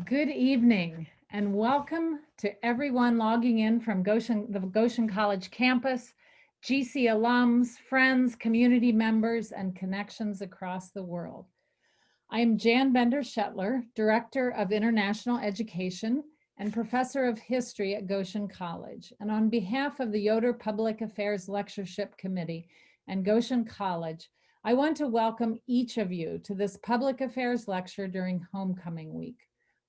Good evening and welcome to everyone logging in from the Goshen College campus, GC alums, friends, community members, and connections across the world. I am Jan Bender-Shetler, Director of International Education and Professor of History at Goshen College. And on behalf of the Yoder Public Affairs Lectureship Committee and Goshen College, I want to welcome each of you to this public affairs lecture during homecoming week.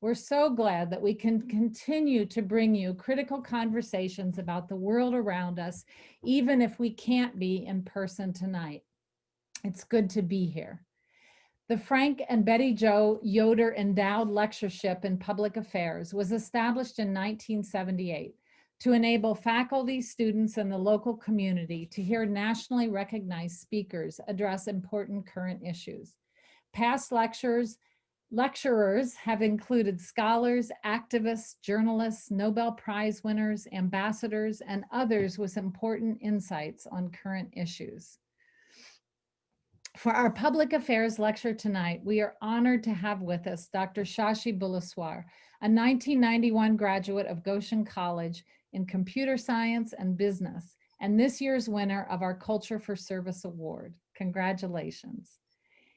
We're so glad that we can continue to bring you critical conversations about the world around us, even if we can't be in person tonight. It's good to be here. The Frank and Betty Jo Yoder Endowed Lectureship in Public Affairs was established in 1978 to enable faculty, students, and the local community to hear nationally recognized speakers address important current issues. Past lecturers have included scholars, activists, journalists, Nobel Prize winners, ambassadors, and others with important insights on current issues. For our public affairs lecture tonight, we are honored to have with us Dr. Shashi Buluswar, a 1991 graduate of Goshen College in computer science and business, and this year's winner of our Culture for Service Award. Congratulations.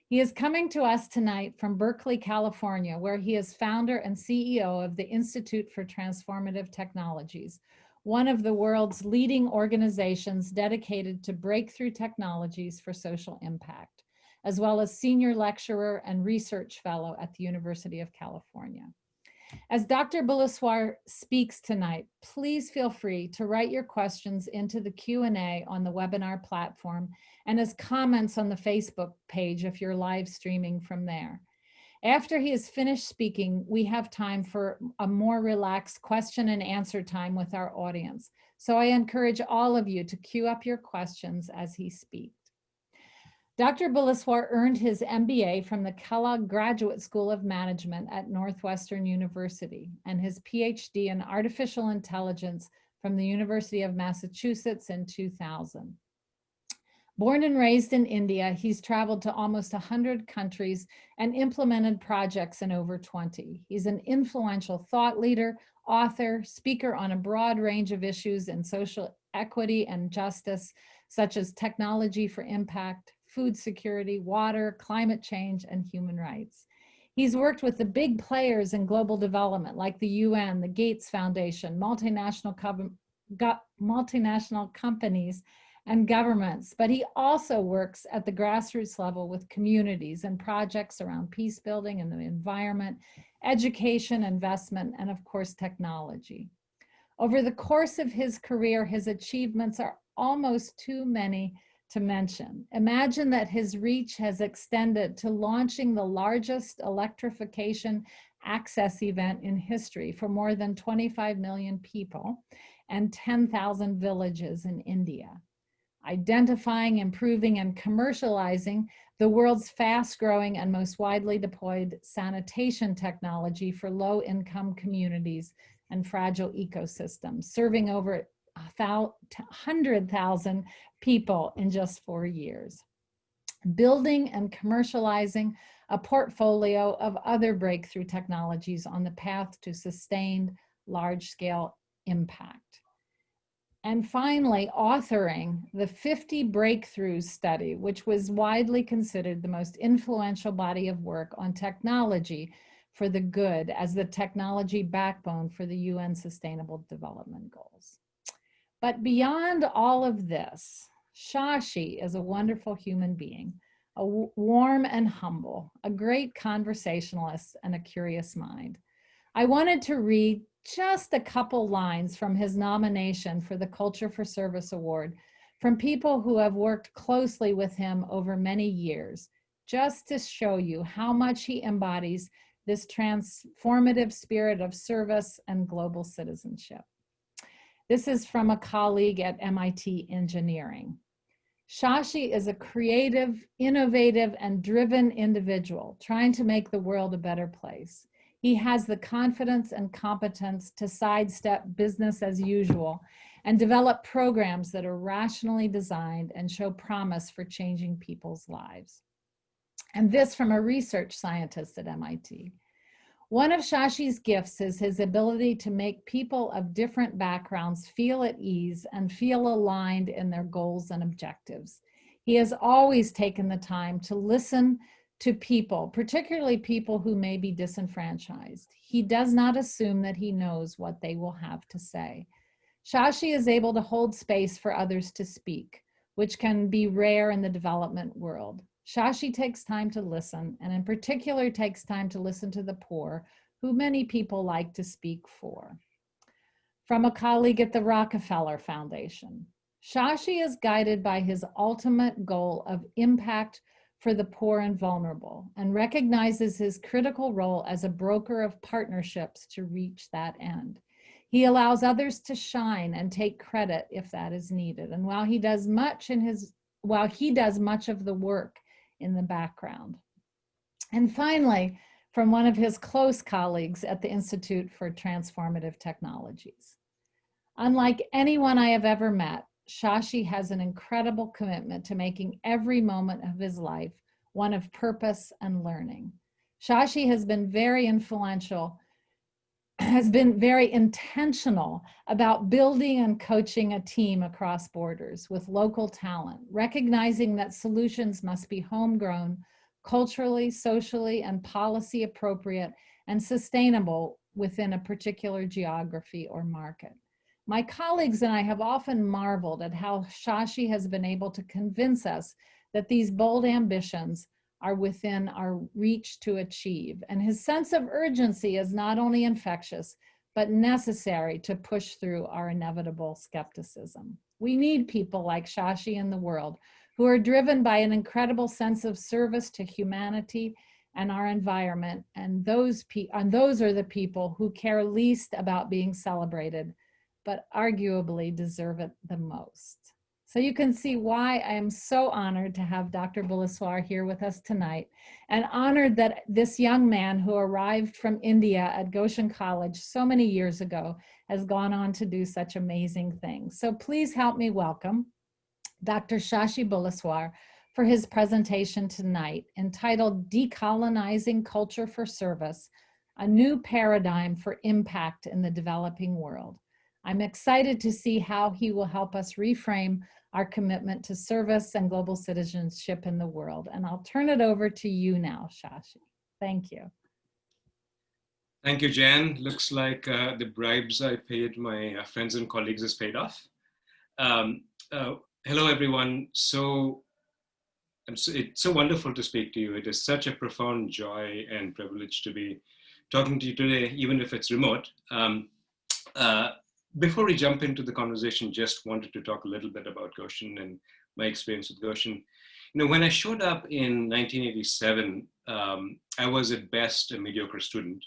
He is coming to us tonight from Berkeley, California, where he is founder and CEO of the Institute for Transformative Technologies, one of the world's leading organizations dedicated to breakthrough technologies for social impact, as well as senior lecturer and research fellow at the University of California. As Dr. Buluswar speaks tonight, please feel free to write your questions into the Q&A on the webinar platform and as comments on the Facebook page if you're live streaming from there. After he is finished speaking, we have time for a more relaxed question and answer time with our audience. So I encourage all of you to queue up your questions as he speaks. Dr. Buluswar earned his MBA from the Kellogg Graduate School of Management at Northwestern University and his PhD in Artificial Intelligence from the University of Massachusetts in 2000. Born and raised in India, he's traveled to almost 100 countries and implemented projects in over 20. He's an influential thought leader, author, speaker on a broad range of issues in social equity and justice, such as technology for impact, food security, water, climate change, and human rights. He's worked with the big players in global development like the UN, the Gates Foundation, multinational companies, and governments, but he also works at the grassroots level with communities and projects around peace building and the environment, education, investment, and of course, technology. Over the course of his career, his achievements are almost too many to mention. Imagine that his reach has extended to launching the largest electrification access event in history for more than 25 million people and 10,000 villages in India. Identifying, improving, and commercializing the world's fast-growing and most widely deployed sanitation technology for low-income communities and fragile ecosystems, serving over 100,000 people in just 4 years. Building and commercializing a portfolio of other breakthrough technologies on the path to sustained large-scale impact. And finally, authoring the 50 Breakthroughs study, which was widely considered the most influential body of work on technology for the good as the technology backbone for the UN Sustainable Development Goals. But beyond all of this, Shashi is a wonderful human being, warm and humble, a great conversationalist, and a curious mind. I wanted to read just a couple lines from his nomination for the Culture for Service Award from people who have worked closely with him over many years, just to show you how much he embodies this transformative spirit of service and global citizenship. This is from a colleague at MIT Engineering. Shashi is a creative, innovative, and driven individual trying to make the world a better place. He has the confidence and competence to sidestep business as usual and develop programs that are rationally designed and show promise for changing people's lives. And this from a research scientist at MIT. One of Shashi's gifts is his ability to make people of different backgrounds feel at ease and feel aligned in their goals and objectives. He has always taken the time to listen to people, particularly people who may be disenfranchised. He does not assume that he knows what they will have to say. Shashi is able to hold space for others to speak, which can be rare in the development world. Shashi takes time to listen, and in particular takes time to listen to the poor, who many people like to speak for. From a colleague at the Rockefeller Foundation, Shashi is guided by his ultimate goal of impact for the poor and vulnerable, and recognizes his critical role as a broker of partnerships to reach that end. He allows others to shine and take credit if that is needed. And while he does much of the work in the background. And finally, from one of his close colleagues at the Institute for Transformative Technologies. Unlike anyone I have ever met, Shashi has an incredible commitment to making every moment of his life one of purpose and learning. Shashi has been very intentional about building and coaching a team across borders with local talent, recognizing that solutions must be homegrown, culturally, socially, and policy appropriate and sustainable within a particular geography or market. My colleagues and I have often marveled at how Shashi has been able to convince us that these bold ambitions are within our reach to achieve. And his sense of urgency is not only infectious, but necessary to push through our inevitable skepticism. We need people like Shashi in the world who are driven by an incredible sense of service to humanity and our environment. And those are the people who care least about being celebrated, but arguably deserve it the most. So you can see why I am so honored to have Dr. Buluswar here with us tonight, and honored that this young man who arrived from India at Goshen College so many years ago has gone on to do such amazing things. So please help me welcome Dr. Shashi Buluswar for his presentation tonight, entitled Decolonizing Culture for Service, a New Paradigm for Impact in the Developing World. I'm excited to see how he will help us reframe our commitment to service and global citizenship in the world. And I'll turn it over to you now, Shashi. Thank you. Thank you, Jan. Looks like the bribes I paid my friends and colleagues has paid off. Hello, everyone. It's so wonderful to speak to you. It is such a profound joy and privilege to be talking to you today, even if it's remote. Before we jump into the conversation, just wanted to talk a little bit about Goshen and my experience with Goshen. You know, when I showed up in 1987, I was at best a mediocre student.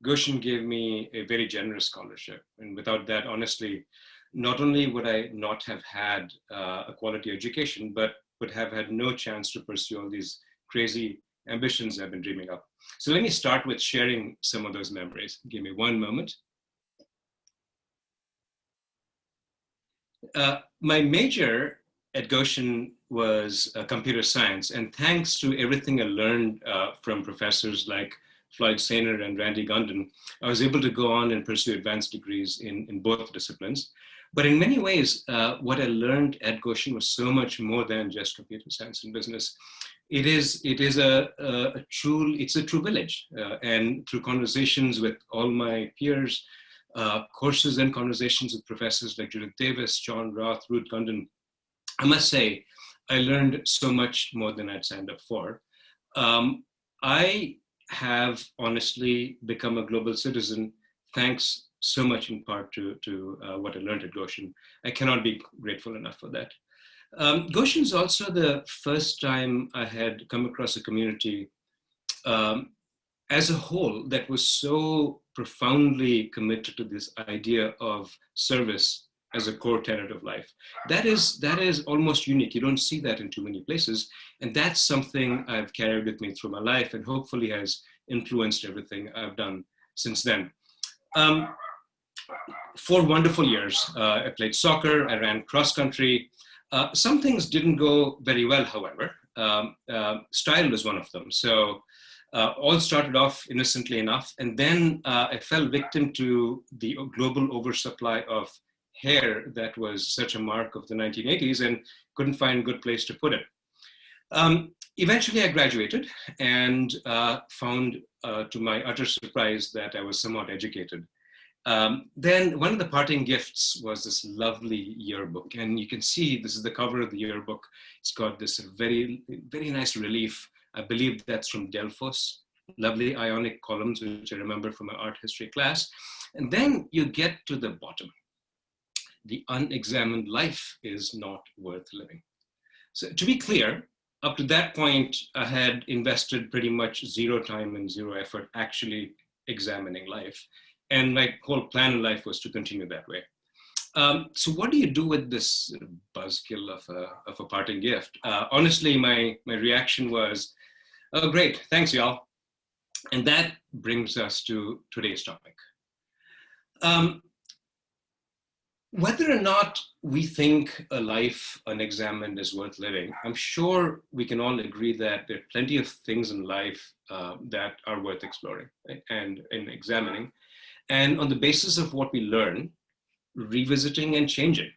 Goshen gave me a very generous scholarship. And without that, honestly, not only would I not have had a quality education, but would have had no chance to pursue all these crazy ambitions I've been dreaming of. So let me start with sharing some of those memories. Give me one moment. My major at Goshen was computer science, and thanks to everything I learned from professors like Floyd Sainer and Randy Gundin, I was able to go on and pursue advanced degrees in both disciplines. But in many ways, what I learned at Goshen was so much more than just computer science and business. It's a true village, and through conversations with all my peers, courses and conversations with professors like Judith Davis, John Roth, Ruth Gundin, I must say, I learned so much more than I'd signed up for. I have honestly become a global citizen thanks so much in part to what I learned at Goshen. I cannot be grateful enough for that. Goshen is also the first time I had come across a community as a whole that was so profoundly committed to this idea of service as a core tenet of life. That is almost unique. You don't see that in too many places. And that's something I've carried with me through my life and hopefully has influenced everything I've done since then. 4 wonderful years. I played soccer, I ran cross country. Some things didn't go very well, however. Style was one of them. So All started off innocently enough, and then I fell victim to the global oversupply of hair that was such a mark of the 1980s and couldn't find a good place to put it. Eventually, I graduated and found, to my utter surprise, that I was somewhat educated. Then one of the parting gifts was this lovely yearbook. And you can see, this is the cover of the yearbook. It's got this very, very nice relief. I believe that's from Delphos, lovely ionic columns, which I remember from my art history class. And then you get to the bottom. The unexamined life is not worth living. So to be clear, up to that point, I had invested pretty much zero time and zero effort actually examining life. And my whole plan in life was to continue that way. So what do you do with this buzzkill of a parting gift? Honestly, my reaction was, oh, great, thanks, y'all. And that brings us to today's topic. Whether or not we think a life unexamined is worth living, I'm sure we can all agree that there are plenty of things in life that are worth exploring, right? and examining. And on the basis of what we learn, revisiting and changing.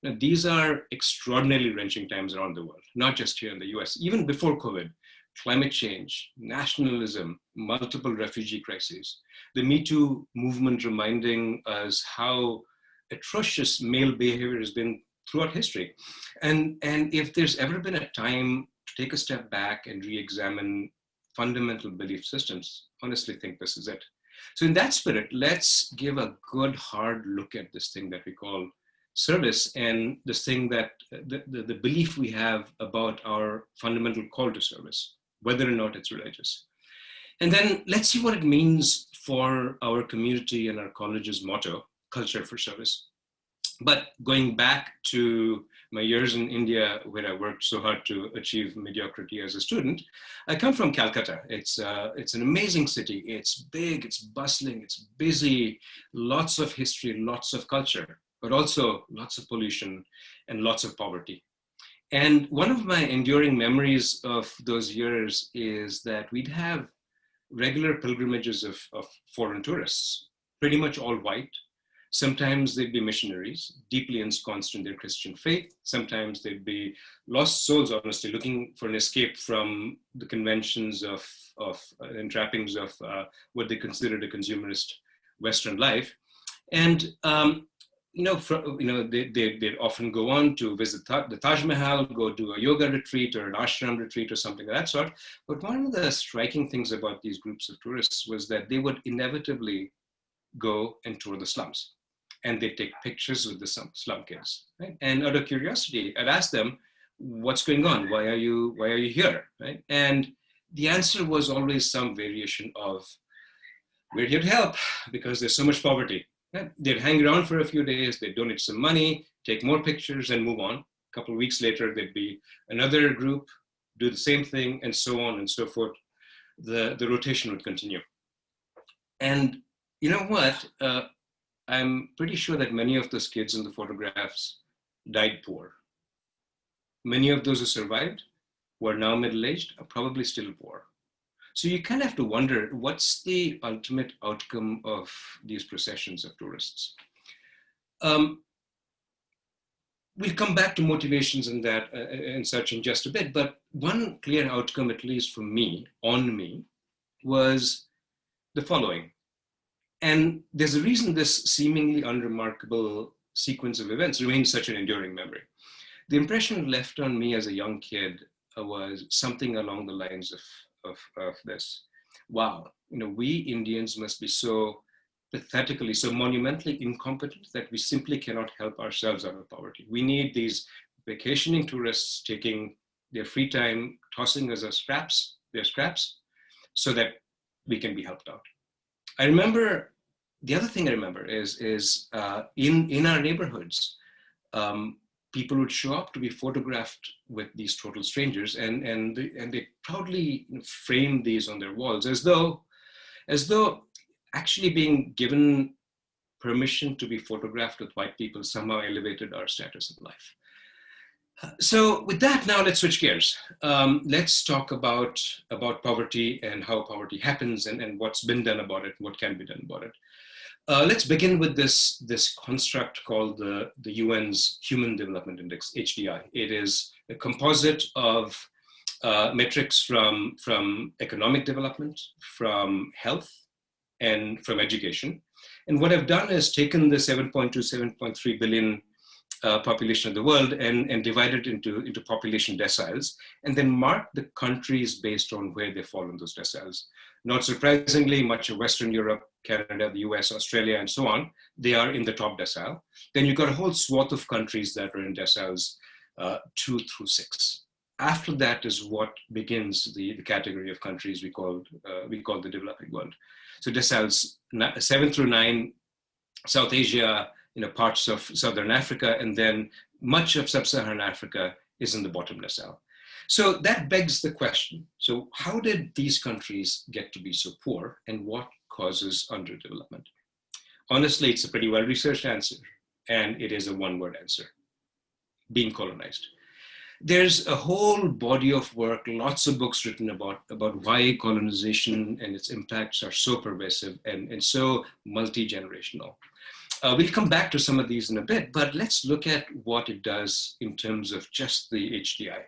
Now, these are extraordinarily wrenching times around the world, not just here in the US. Even before COVID, climate change, nationalism, multiple refugee crises, the Me Too movement reminding us how atrocious male behavior has been throughout history. And if there's ever been a time to take a step back and re-examine fundamental belief systems, honestly think this is it. So in that spirit, let's give a good hard look at this thing that we call service, and this thing that the belief we have about our fundamental call to service, whether or not it's religious. And then let's see what it means for our community and our college's motto, culture for service. But going back to my years in India, where I worked so hard to achieve mediocrity as a student, I come from Calcutta. It's an amazing city. It's big, it's bustling, it's busy, lots of history, lots of culture, but also lots of pollution and lots of poverty. And one of my enduring memories of those years is that we'd have regular pilgrimages of foreign tourists, pretty much all white. Sometimes they'd be missionaries, deeply ensconced in their Christian faith. Sometimes they'd be lost souls, honestly, looking for an escape from the conventions of and trappings of what they considered a consumerist Western life. And they'd often go on to visit the Taj Mahal, go do a yoga retreat or an ashram retreat or something of that sort. But one of the striking things about these groups of tourists was that they would inevitably go and tour the slums. And they take pictures with the slum kids, right? And out of curiosity, I'd ask them, "What's going on? Why are you here?" Right? And the answer was always some variation of, "We're here to help because there's so much poverty." Right? They'd hang around for a few days, they'd donate some money, take more pictures, and move on. A couple of weeks later, there'd be another group, do the same thing, and so on and so forth. The rotation would continue. And you know what? I'm pretty sure that many of those kids in the photographs died poor. Many of those who survived, who are now middle-aged, are probably still poor. So you kind of have to wonder, what's the ultimate outcome of these processions of tourists? We'll come back to motivations and that and such in just a bit, but one clear outcome, at least for me, on me, was the following. And there's a reason this seemingly unremarkable sequence of events remains such an enduring memory. The impression left on me as a young kid was something along the lines of this. Wow, we Indians must be so pathetically, so monumentally incompetent that we simply cannot help ourselves out of poverty. We need these vacationing tourists taking their free time, tossing us their scraps, so that we can be helped out. I remember, the other thing I remember is in our neighborhoods, people would show up to be photographed with these total strangers, and they proudly framed these on their walls as though actually being given permission to be photographed with white people somehow elevated our status in life. So with that, now let's switch gears. Let's talk about poverty and how poverty happens and what's been done about it, what can be done about it. Let's begin with this construct called the UN's Human Development Index, HDI. It is a composite of metrics from economic development, from health, and from education. And what I've done is taken the 7.2, 7.3 billion population of the world and divided into population deciles, and then mark the countries based on where they fall in those deciles. Not surprisingly, much of Western Europe, Canada, the US, Australia, and so on, they are in the top decile. Then you've got a whole swath of countries that are in deciles 2 through 6. After that is what begins the category of countries we call the developing world. So deciles 7 through 9, South Asia, parts of Southern Africa, and then much of Sub-Saharan Africa is in the bottom decile. So that begs the question, so how did these countries get to be so poor, and what causes underdevelopment? Honestly, it's a pretty well-researched answer, and it is a one-word answer: being colonized. There's a whole body of work, lots of books written about why colonization and its impacts are so pervasive and so multi-generational. We'll come back to some of these in a bit, but let's look at what it does in terms of just the HDI.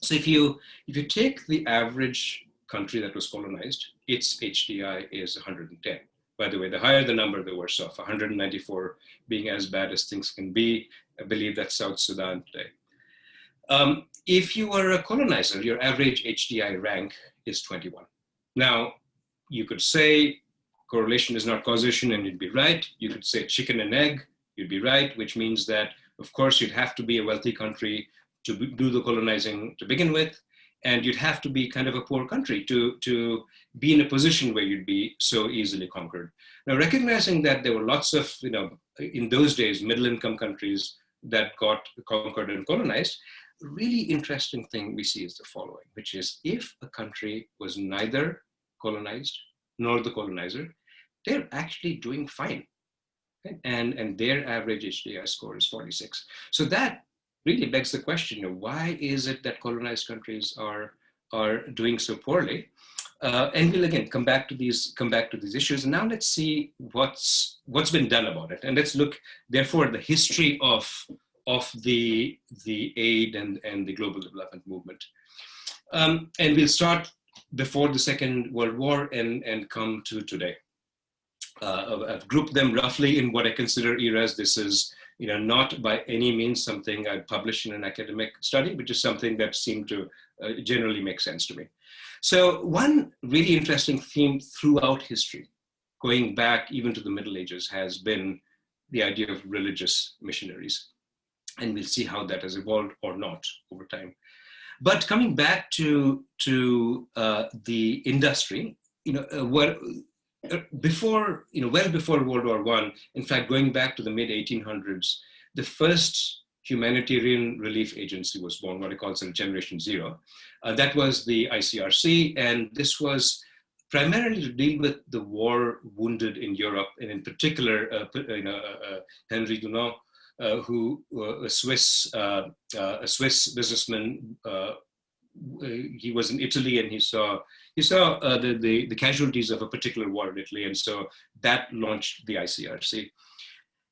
So if you take the average country that was colonized, its HDI is 110. By the way, the higher the number, the worse off. 194 being as bad as things can be. I believe that's South Sudan today. If you are a colonizer, your average HDI rank is 21. Now, you could say correlation is not causation, and you'd be right. You could say chicken and egg, you'd be right, which means that, of course, you'd have to be a wealthy country to do the colonizing to begin with, and you'd have to be kind of a poor country to be in a position where you'd be so easily conquered. Now, recognizing that there were lots of, in those days, middle-income countries that got conquered and colonized, a really interesting thing we see is the following, which is if a country was neither colonized nor the colonizer, they're actually doing fine. Okay? And their average HDI score is 46. So that really begs the question, why is it that colonized countries are doing so poorly? And we'll again come back to these issues. And now let's see what's been done about it. And let's look, therefore, at the history of the aid and the global development movement. And we'll start before the Second World War and come to today. I've grouped them roughly in what I consider eras. This is, not by any means something I'd publish in an academic study, but just something that seemed to generally make sense to me. So one really interesting theme throughout history, going back even to the Middle Ages, has been the idea of religious missionaries. And we'll see how that has evolved or not over time. But coming back to the industry, well before World War I, in fact, going back to the mid 1800s, the first humanitarian relief agency was born, what I call Generation Zero. That was the ICRC, and this was primarily to deal with the war wounded in Europe, and in particular, Henri Dunant, who a Swiss businessman. He was in Italy, and he saw the casualties of a particular war in Italy, and so that launched the ICRC.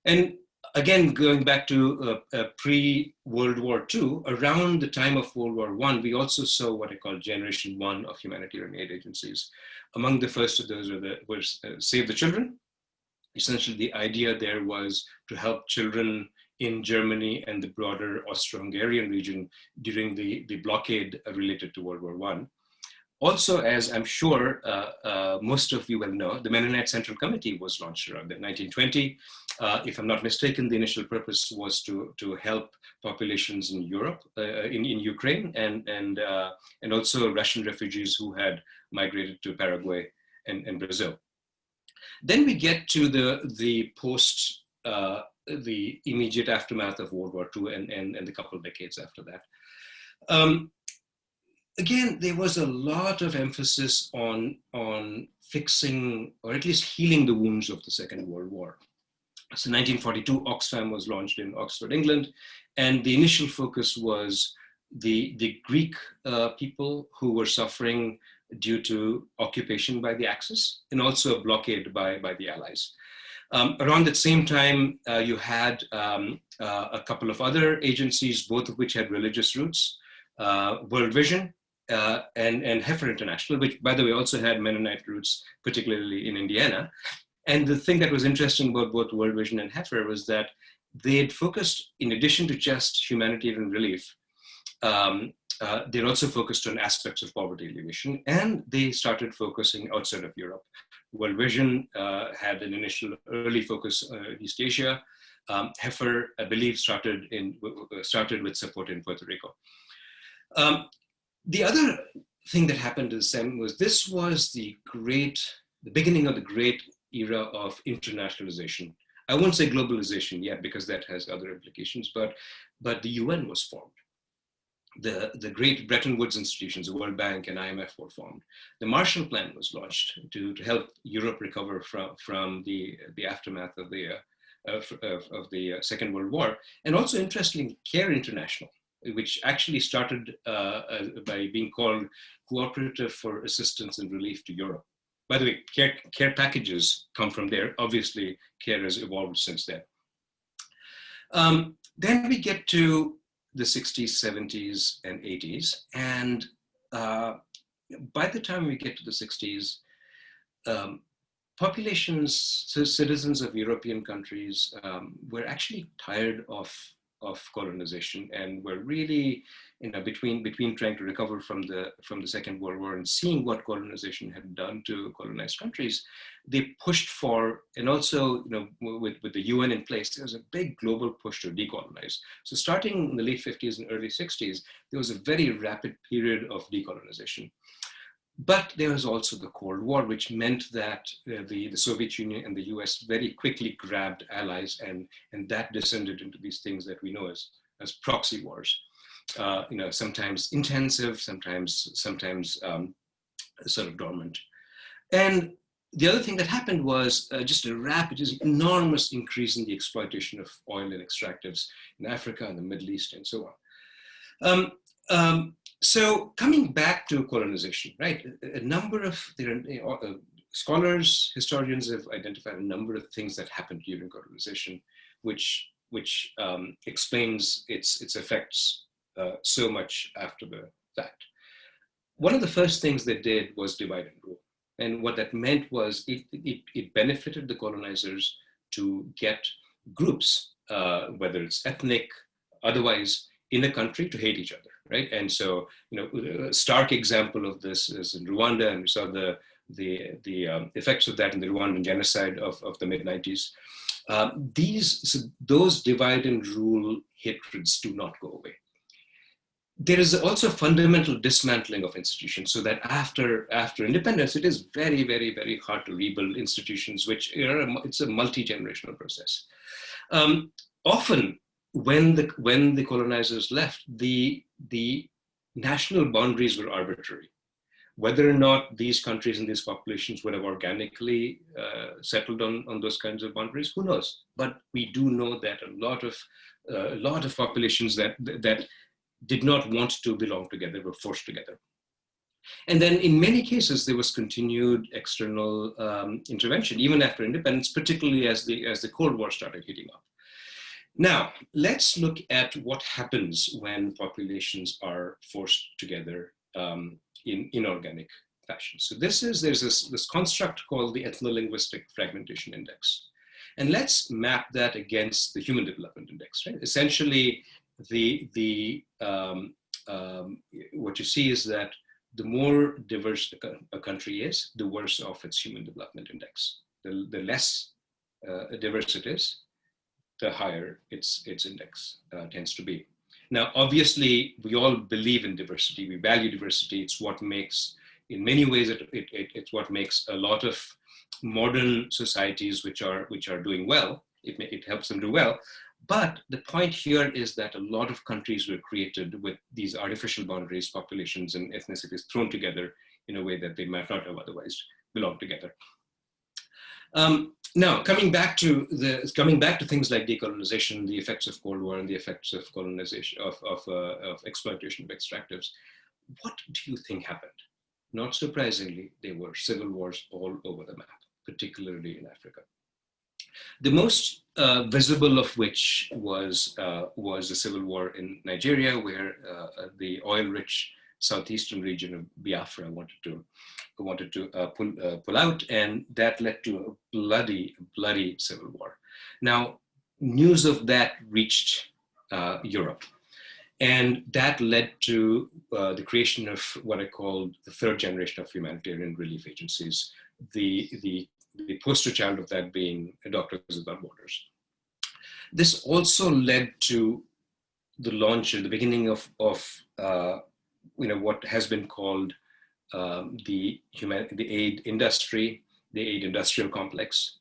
And again, going back to pre-World War II, around the time of World War I, we also saw what I call Generation One of humanitarian aid agencies. Among the first of those was Save the Children. Essentially, the idea there was to help children in Germany and the broader Austro-Hungarian region during the blockade related to World War I. Also, as I'm sure most of you will know, the Mennonite Central Committee was launched around 1920. If I'm not mistaken, the initial purpose was to help populations in Europe, in Ukraine, and also Russian refugees who had migrated to Paraguay and Brazil. Then we get to the post, the immediate aftermath of World War II and the couple of decades after that. Again, there was a lot of emphasis on fixing, or at least healing, the wounds of the Second World War. So 1942, Oxfam was launched in Oxford, England, and the initial focus was the Greek people who were suffering due to occupation by the Axis and also a blockade by the Allies. Around that same time, you had a couple of other agencies, both of which had religious roots, World Vision and Heifer International, which, by the way, also had Mennonite roots, particularly in Indiana. And the thing that was interesting about both World Vision and Heifer was that they had focused, in addition to just humanitarian relief, they're also focused on aspects of poverty alleviation, and they started focusing outside of Europe. World Vision had an initial early focus in East Asia. Heifer, I believe, started with support in Puerto Rico. The other thing that happened to SEM was this was the beginning of the great era of internationalization. I won't say globalization yet because that has other implications, but the UN was formed. The great Bretton Woods institutions, the World Bank and IMF were formed. The Marshall Plan was launched to help Europe recover from the aftermath of the Second World War. And also, interestingly, CARE International, which actually started by being called Cooperative for Assistance and Relief to Europe. By the way, care packages come from there. Obviously, CARE has evolved since then. Then we get to the 60s, 70s, and 80s. And by the time we get to the 60s, populations, citizens of European countries were actually tired of colonization and were really, between trying to recover from the Second World War and seeing what colonization had done to colonized countries, they pushed for, and also with the UN in place, there was a big global push to decolonize. So starting in the late 50s and early 60s, there was a very rapid period of decolonization. But there was also the Cold War, which meant that the Soviet Union and the US very quickly grabbed allies, and that descended into these things that we know as proxy wars. Sometimes intensive, sometimes sort of dormant. And the other thing that happened was just enormous increase in the exploitation of oil and extractives in Africa and the Middle East and so on. So coming back to colonization, right? Scholars, historians have identified a number of things that happened during colonization, which explains its effects so much after the fact. One of the first things they did was divide and rule. And what that meant was it benefited the colonizers to get groups, whether it's ethnic, otherwise, in a country to hate each other. Right, and so a stark example of this is in Rwanda, and we saw the effects of that in the Rwandan genocide of the mid-90s. Those divide and rule hatreds do not go away. There is also fundamental dismantling of institutions, so that after independence, it is very, very, very hard to rebuild institutions, it's a multi-generational process. Often, when the colonizers left, the national boundaries were arbitrary. Whether or not these countries and these populations would have organically settled on those kinds of boundaries, who knows? But we do know that a lot of populations that did not want to belong together were forced together. And then in many cases, there was continued external intervention, even after independence, particularly as the Cold War started heating up. Now, let's look at what happens when populations are forced together in inorganic fashion. So there's this construct called the Ethno-Linguistic Fragmentation Index. And let's map that against the Human Development Index, right? Essentially, what you see is that the more diverse a country is, the worse off its Human Development Index. The less diverse it is, the higher its index tends to be. Now, obviously, we all believe in diversity. We value diversity. It's what makes, in many ways, it's what makes a lot of modern societies which are doing well. It helps them do well. But the point here is that a lot of countries were created with these artificial boundaries, populations and ethnicities thrown together in a way that they might not have otherwise belonged together. Now, coming back to things like decolonization, the effects of Cold War, and the effects of colonization of exploitation of extractives, what do you think happened? Not surprisingly, there were civil wars all over the map, particularly in Africa. The most visible of which was the civil war in Nigeria, where the oil-rich southeastern region of Biafra wanted to pull out, and that led to a bloody civil war. Now, news of that reached Europe, and that led to the creation of what I call the third generation of humanitarian relief agencies. The poster child of that being Doctors Without Borders. This also led to the launch at the beginning of what has been called the aid industry, the aid industrial complex.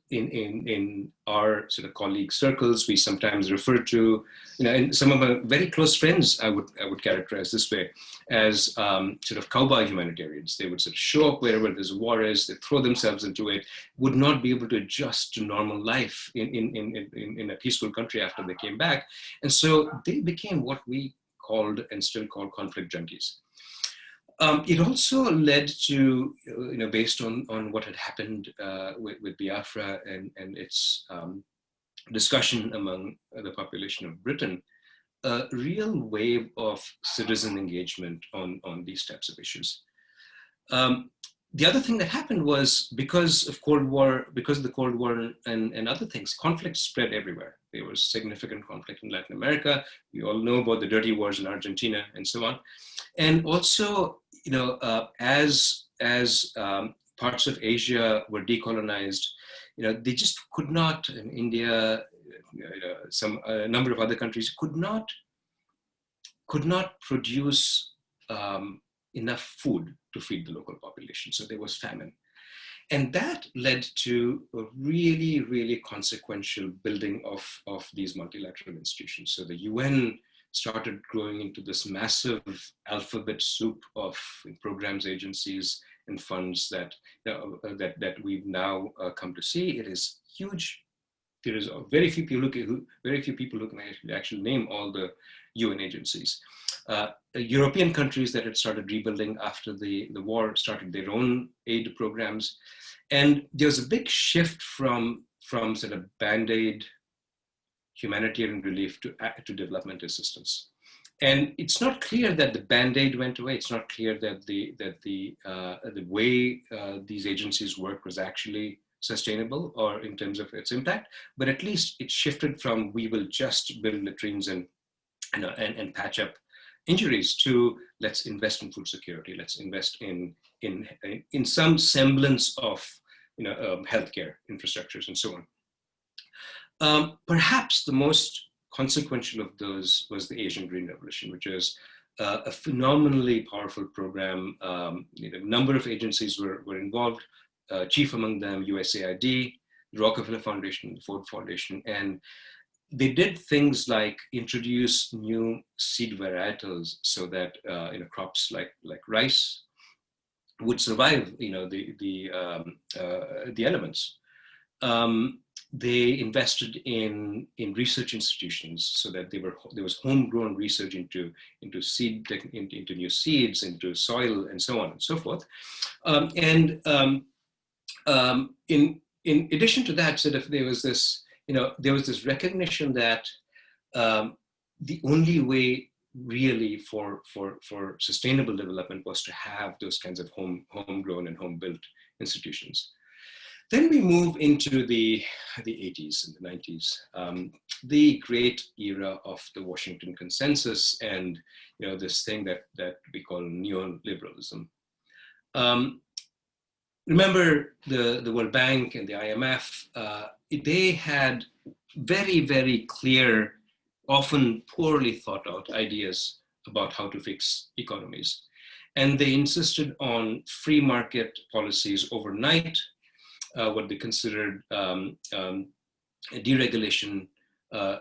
In our sort of colleague circles, we sometimes refer to, and some of my very close friends, I would characterize this way as sort of cowboy humanitarians. They would sort of show up wherever there's a war is, they throw themselves into it, would not be able to adjust to normal life in a peaceful country after they came back. And so they became what we called and still call conflict junkies. It also led to, based on what had happened with Biafra and its discussion among the population of Britain, a real wave of citizen engagement on these types of issues. The other thing that happened was because of the Cold War and other things, conflict spread everywhere. There was significant conflict in Latin America. We all know about the dirty wars in Argentina and so on. And also, as parts of Asia were decolonized, they just could not, in India, a number of other countries could not produce enough food to feed the local population. So there was famine. And that led to a really, really consequential building of these multilateral institutions. So the UN started growing into this massive alphabet soup of programs, agencies, and funds that we've now come to see. It is huge. There is very few people who can actually name all the UN agencies. European countries that had started rebuilding after the war started their own aid programs. And there was a big shift from sort of Band-Aid humanitarian relief to development assistance. And it's not clear that the Band-Aid went away. It's not clear that the way these agencies work was actually sustainable or in terms of its impact, but at least it shifted from we will just build latrines and patch up injuries to let's invest in food security, let's invest in some semblance of healthcare infrastructures and so on. Perhaps the most consequential of those was the Asian Green Revolution, which was a phenomenally powerful program. A number of agencies were involved, chief among them USAID, the Rockefeller Foundation, the Ford Foundation, and they did things like introduce new seed varietals so that crops like rice would survive the elements. They invested in research institutions so that there was homegrown research into seed, into new seeds, into soil, and so on and so forth. In addition to that, sort of there was this recognition that the only way really for sustainable development was to have those kinds of homegrown and home-built institutions. Then we move into the 80s and the 90s, the great era of the Washington Consensus and this thing that we call neoliberalism. Remember the World Bank and the IMF, they had very, very clear, often poorly thought out ideas about how to fix economies. And they insisted on free market policies overnight, what they considered deregulation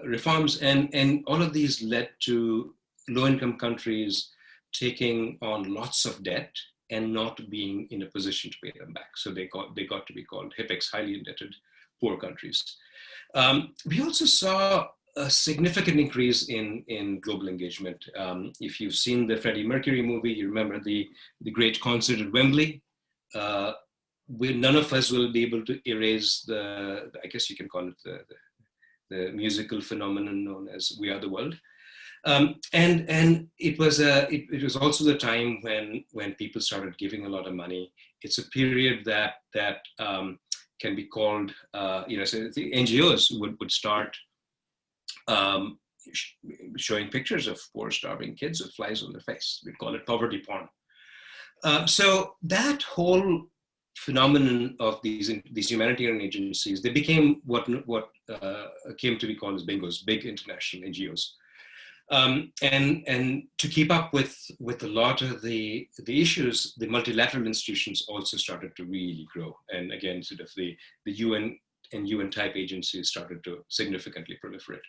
reforms. And all of these led to low-income countries taking on lots of debt and not being in a position to pay them back. So they got to be called HIPEX, highly indebted poor countries. We also saw a significant increase in global engagement. If you've seen the Freddie Mercury movie, you remember the great concert at Wembley. None of us will be able to erase I guess you can call it the musical phenomenon known as "We Are the World." And it was also the time when people started giving a lot of money. It's a period that can be called, so the NGOs would start showing pictures of poor starving kids with flies on their face. We'd call it poverty porn. So that whole phenomenon of these humanitarian agencies, they became what came to be called as bingos, big international NGOs. And to keep up with a lot of the issues, the multilateral institutions also started to really grow. And again, sort of the UN and UN type agencies started to significantly proliferate.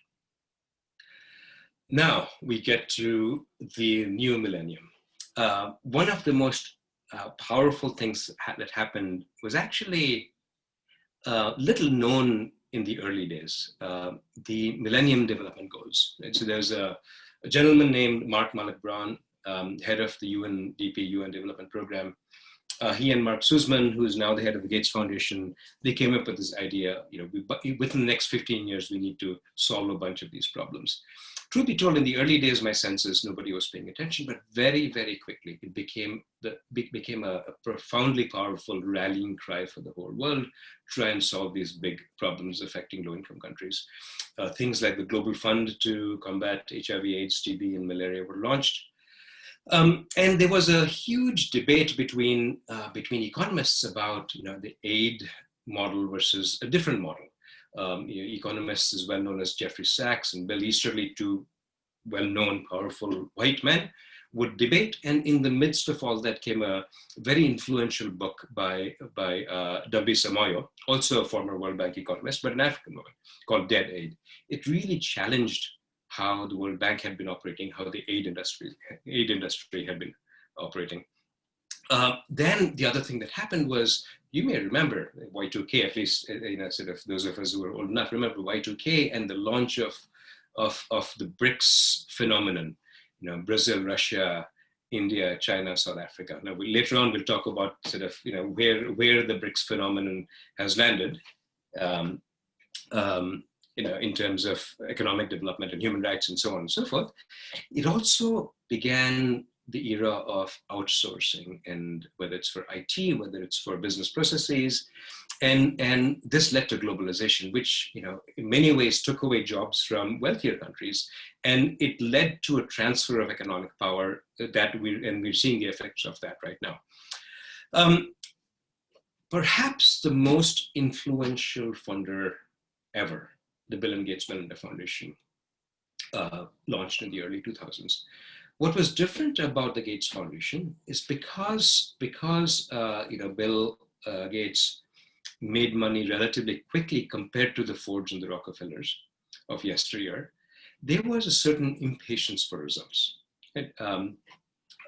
Now we get to the new millennium. One of the most powerful things that happened was actually little known in the early days, the Millennium Development Goals. Right? So there's a gentleman named Mark Malloch Brown, head of the UNDP, UN Development Program. He and Mark Sussman, who is now the head of the Gates Foundation, they came up with this idea, within the next 15 years, we need to solve a bunch of these problems. Truth be told, in the early days, my sense is nobody was paying attention, but very, very quickly, it became a profoundly powerful rallying cry for the whole world to try and solve these big problems affecting low-income countries. Things like the Global Fund to combat HIV, AIDS, TB, and malaria were launched. And there was a huge debate between economists about the aid model versus a different model. Economists as well known as Jeffrey Sachs and Bill Easterly, two well-known, powerful white men, would debate. And in the midst of all that came a very influential book by Dambisa Moyo, also a former World Bank economist, but an African woman, called Dead Aid. It really challenged how the World Bank had been operating, how the aid industry had been operating. Then the other thing that happened was, you may remember Y2K, at least sort of those of us who are old enough remember Y2K and the launch of the BRICS phenomenon. Brazil, Russia, India, China, South Africa. Now later on we'll talk about sort of where the BRICS phenomenon has landed. In terms of economic development and human rights and so on and so forth. It also began the era of outsourcing, and whether it's for IT, whether it's for business processes, and this led to globalization, which in many ways took away jobs from wealthier countries, and it led to a transfer of economic power we're seeing the effects of that right now. Perhaps the most influential funder ever, the Bill and Gates Melinda Foundation, launched in the early 2000s. What was different about the Gates Foundation is because Bill Gates made money relatively quickly compared to the Fords and the Rockefellers of yesteryear, there was a certain impatience for results. And,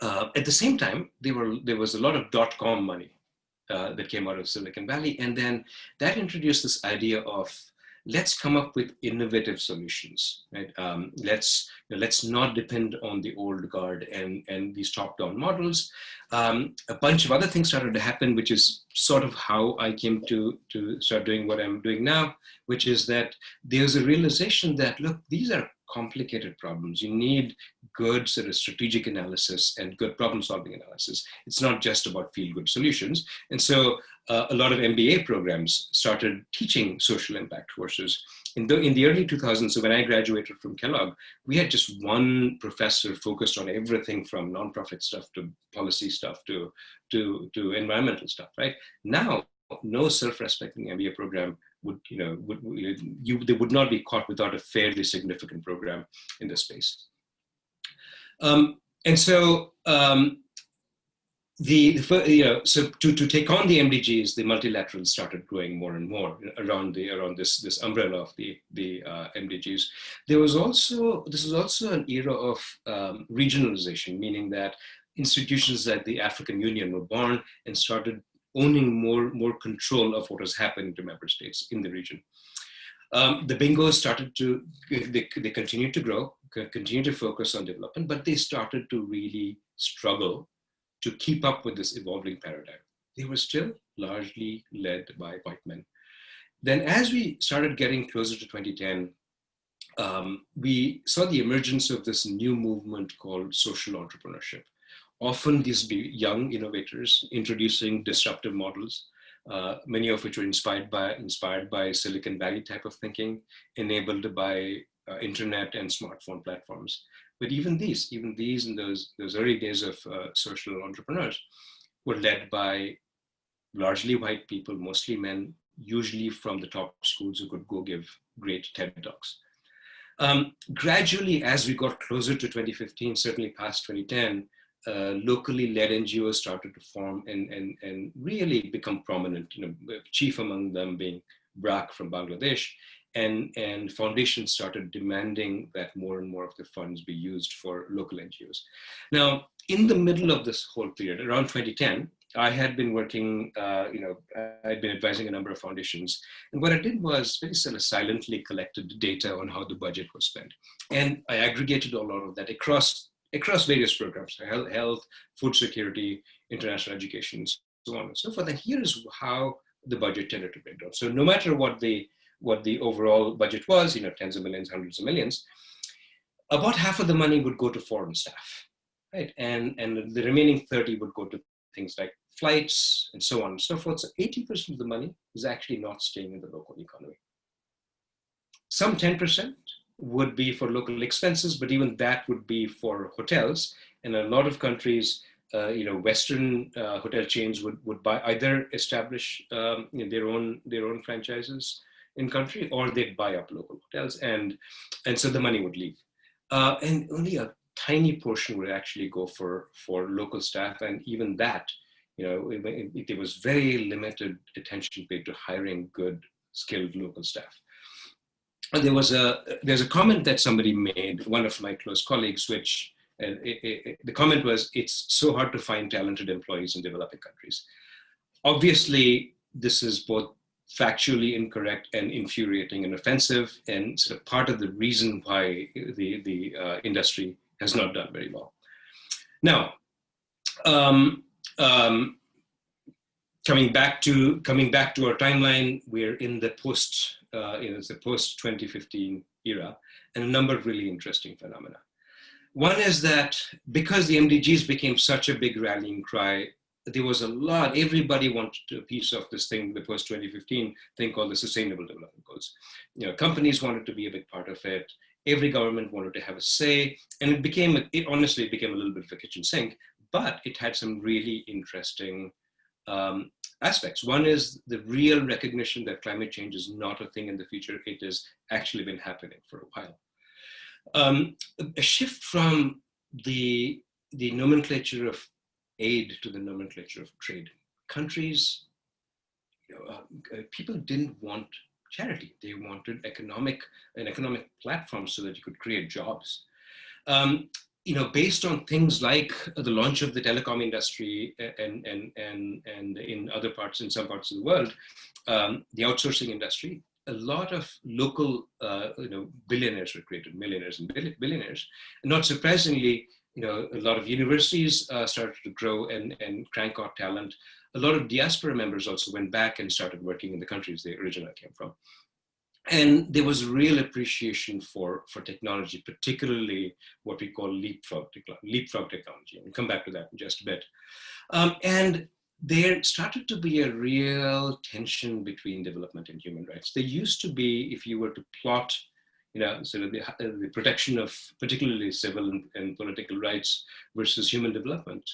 at the same time, there was a lot of dot-com money that came out of Silicon Valley, and then that introduced this idea of let's come up with innovative solutions, right? Let's not depend on the old guard and these top-down models. A bunch of other things started to happen, which is sort of how I came to start doing what I'm doing now, which is that there's a realization that, look, these are complicated problems. You need good sort of strategic analysis and good problem-solving analysis. It's not just about feel-good solutions. And so a lot of MBA programs started teaching social impact courses. In the early 2000s, so when I graduated from Kellogg, we had just one professor focused on everything from nonprofit stuff to policy stuff to environmental stuff, right? Now, no self-respecting MBA program they would not be caught without a fairly significant program in this space. And so so to take on the MDGs, the multilaterals started growing more and more around this umbrella of the MDGs. This was also an era of regionalization, meaning that institutions like the African Union were born and started owning more control of what was happening to member states in the region. The bingos started to, they continued to grow, continued to focus on development, but they started to really struggle to keep up with this evolving paradigm. They were still largely led by white men. Then as we started getting closer to 2010, we saw the emergence of this new movement called social entrepreneurship. Often these be young innovators introducing disruptive models, many of which were inspired by Silicon Valley type of thinking, enabled by internet and smartphone platforms. But even these in those early days of social entrepreneurs were led by largely white people, mostly men, usually from the top schools who could go give great TED Talks. Gradually, as we got closer to 2015, certainly past 2010, locally led NGOs started to form and really become prominent, chief among them being BRAC from Bangladesh, and foundations started demanding that more and more of the funds be used for local NGOs. Now, in the middle of this whole period, around 2010, I had been working, I'd been advising a number of foundations. And what I did was very sort of silently collected data on how the budget was spent. And I aggregated a lot of that across various programs, health, food security, international education, so on and so forth. And here is how the budget tended to break down. So no matter what the overall budget was, tens of millions, hundreds of millions, about half of the money would go to foreign staff, right? And the remaining 30 would go to things like flights and so on and so forth. So 80% of the money is actually not staying in the local economy. Some 10% would be for local expenses, but even that would be for hotels. And a lot of countries, Western hotel chains would buy, either establish their own franchises in country, or they'd buy up local hotels, and so the money would leave. And only a tiny portion would actually go for local staff, and even that, there was very limited attention paid to hiring good, skilled local staff. And there's a comment that somebody made, one of my close colleagues, which the comment was, "It's so hard to find talented employees in developing countries." Obviously, this is both factually incorrect and infuriating and offensive, and sort of part of the reason why the industry has not done very well. Now, coming back to our timeline, we're in the post 2015 era, and a number of really interesting phenomena. One is that because the MDGs became such a big rallying cry, there was a lot, everybody wanted a piece of this thing, the post 2015 thing called the Sustainable Development Goals. Companies wanted to be a big part of it. Every government wanted to have a say, and it honestly became a little bit of a kitchen sink, but it had some really interesting aspects. One is the real recognition that climate change is not a thing in the future. It has actually been happening for a while. A shift from the nomenclature of aid to the nomenclature of trade. Countries, people didn't want charity. They wanted an economic platform so that you could create jobs. Based on things like the launch of the telecom industry and in some parts of the world, the outsourcing industry, a lot of local, billionaires were created, millionaires and billionaires. And not surprisingly, a lot of universities started to grow and crank out talent. A lot of diaspora members also went back and started working in the countries they originally came from. And there was real appreciation for technology, particularly what we call leapfrog technology. And we'll come back to that in just a bit. And there started to be a real tension between development and human rights. There used to be, if you were to plot, sort of the protection of particularly civil and political rights versus human development,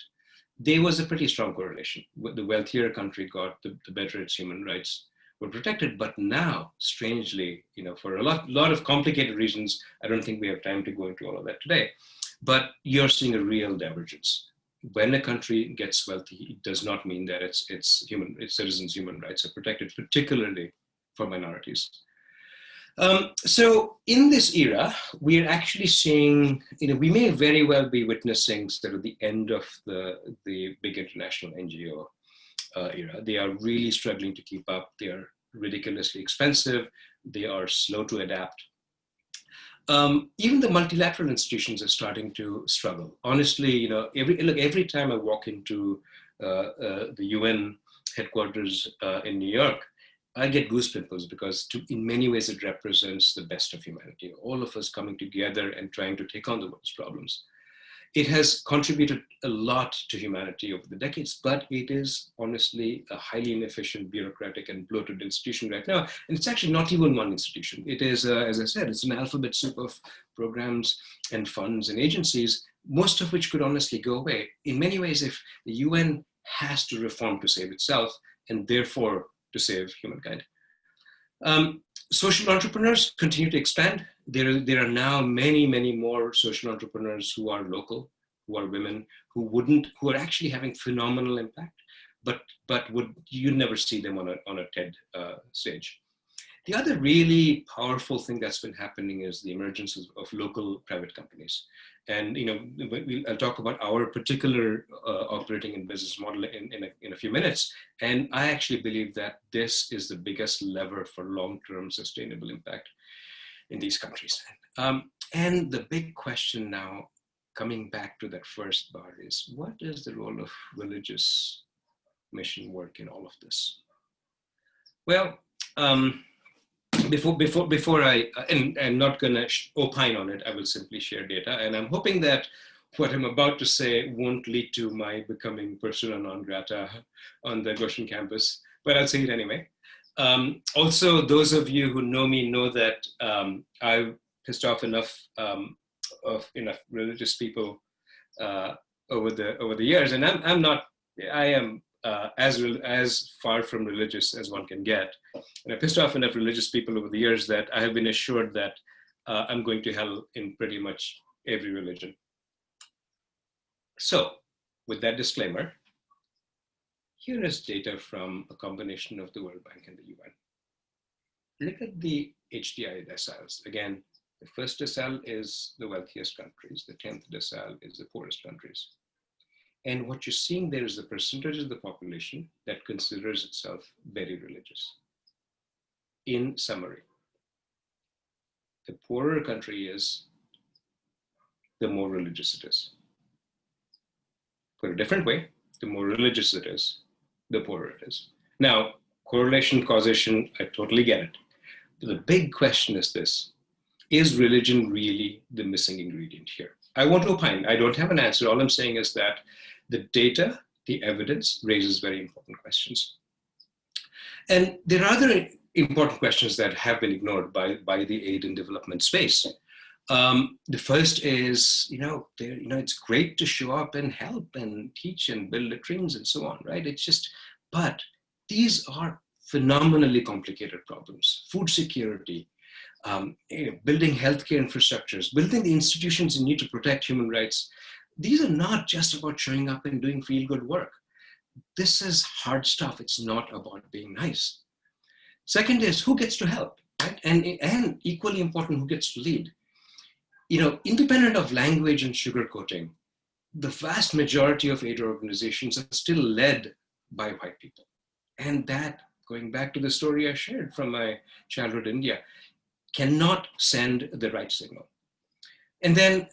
there was a pretty strong correlation. The wealthier a country got, the better its human rights were protected. But now, strangely, for a lot of complicated reasons, I don't think we have time to go into all of that today, but you're seeing a real divergence. When a country gets wealthy, it does not mean that its citizens' human rights are protected, particularly for minorities. So in this era, we're actually seeing, we may very well be witnessing sort of the end of the big international NGO era. They are really struggling to keep up. They are ridiculously expensive. They are slow to adapt. Even the multilateral institutions are starting to struggle. Honestly, every time I walk into the UN headquarters in New York, I get goosebumps because in many ways it represents the best of humanity, all of us coming together and trying to take on the world's problems. It has contributed a lot to humanity over the decades, but it is honestly a highly inefficient, bureaucratic, and bloated institution right now. And it's actually not even one institution. It is, as I said, it's an alphabet soup of programs and funds and agencies, most of which could honestly go away. In many ways, if the UN has to reform to save itself, and therefore to save humankind. Social entrepreneurs continue to expand. There are now many, many more social entrepreneurs who are local, who are women, who are actually having phenomenal impact, but you'd never see them on a TED stage. The other really powerful thing that's been happening is the emergence of local private companies. And I'll talk about our particular operating and business model in a few minutes. And I actually believe that this is the biggest lever for long-term sustainable impact in these countries. And the big question now, coming back to that first bar, is what is the role of religious mission work in all of this? Well, before I'm not going to opine on it, I will simply share data. And I'm hoping that what I'm about to say won't lead to my becoming persona non grata on the Goshen campus, but I'll say it anyway. Also, those of you who know me know that I've pissed off enough religious people over the years, and I am as far from religious as one can get. And I pissed off enough religious people over the years that I have been assured that I'm going to hell in pretty much every religion. So, with that disclaimer, here is data from a combination of the World Bank and the UN. Look at the HDI deciles. Again, the first decile is the wealthiest countries. The 10th decile is the poorest countries. And what you're seeing there is the percentage of the population that considers itself very religious. In summary, the poorer a country is, the more religious it is. Put a different way, the more religious it is, the poorer it is. Now, correlation, causation, I totally get it. But the big question is this: is religion really the missing ingredient here? I want to opine. I don't have an answer. All I'm saying is that the data, the evidence raises very important questions. And there are other important questions that have been ignored by the aid and development space. The first is, it's great to show up and help and teach and build latrines and so on, right? It's just, but these are phenomenally complicated problems. Food security, building healthcare infrastructures, building the institutions you need to protect human rights. These are not just about showing up and doing feel-good work. This is hard stuff. It's not about being nice. Second is who gets to help, right? And equally important, who gets to lead. Independent of language and sugarcoating, the vast majority of aid organizations are still led by white people. And that, going back to the story I shared from my childhood in India, cannot send the right signal. And then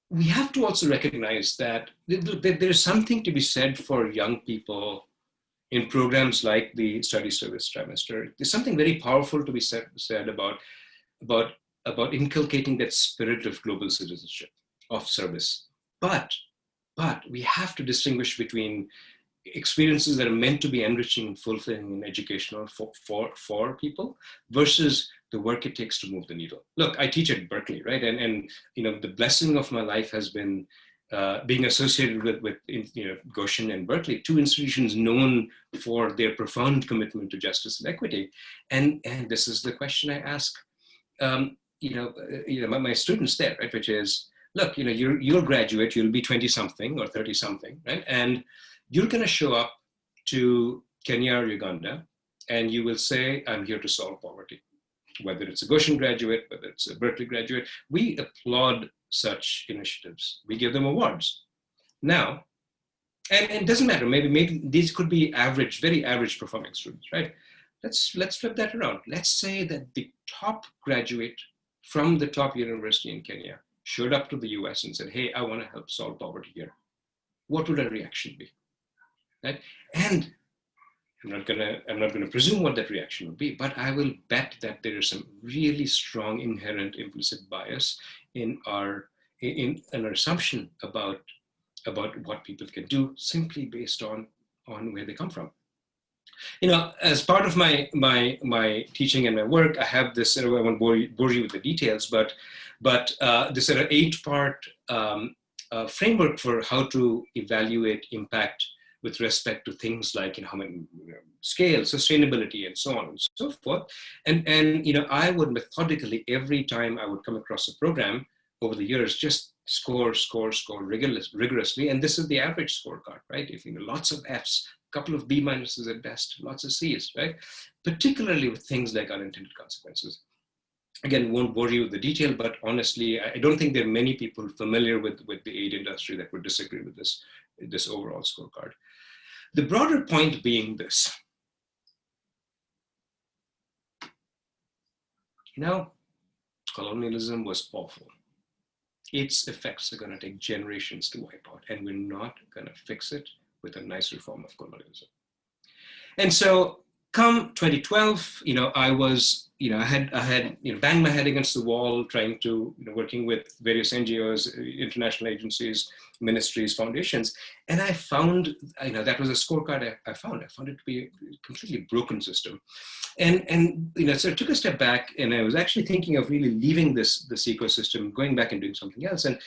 we have to also recognize that there's something to be said for young people in programs like the Study Service Trimester. There's something very powerful to be said about inculcating that spirit of global citizenship, of service. But we have to distinguish between experiences that are meant to be enriching and fulfilling and educational for people versus the work it takes to move the needle. Look, I teach at Berkeley, right? And the blessing of my life has been being associated with Goshen and Berkeley, two institutions known for their profound commitment to justice and equity. And this is the question I ask, my students there, right? Which is, look, you'll graduate, you'll be 20 something or 30 something, right? And you're going to show up to Kenya or Uganda, and you will say, I'm here to solve poverty. whether it's a Goshen graduate, whether it's a Berkeley graduate. We applaud such initiatives. We give them awards. Now, and it doesn't matter, maybe these could be average, very average performing students, right? Let's flip that around. Let's say that the top graduate from the top university in Kenya showed up to the US and said, hey, I want to help solve poverty here. What would our reaction be? Right? And I'm not gonna presume what that reaction would be, but I will bet that there is some really strong inherent implicit bias in our assumption about what people can do simply based on where they come from. You know, as part of my teaching and my work, I have this. I won't bore you with the details, but this 8-part framework for how to evaluate impact with respect to things like, how many scale, sustainability, and so on and so forth. And I would methodically, every time I would come across a program over the years, just score rigorously. And this is the average scorecard, right? If lots of Fs, a couple of B minuses at best, lots of Cs, right? Particularly with things like unintended consequences. Again, won't bore you with the detail, but honestly, I don't think there are many people familiar with the aid industry that would disagree with this overall scorecard. The broader point being this. Colonialism was awful. Its effects are going to take generations to wipe out, and we're not going to fix it with a nice reform of colonialism. And so come 2012, I was, I had banged my head against the wall trying to, working with various NGOs, international agencies, ministries, foundations. And I found, that was a scorecard I found. I found it to be a completely broken system. And so I took a step back, and I was actually thinking of really leaving this ecosystem, going back and doing something else. And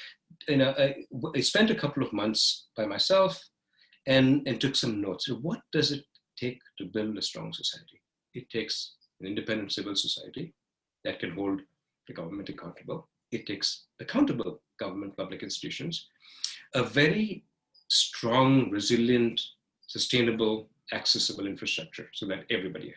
I spent a couple of months by myself and took some notes. So what does it take to build a strong society? It takes an independent civil society that can hold the government accountable. It takes accountable government public institutions, a very strong, resilient, sustainable, accessible infrastructure so that everybody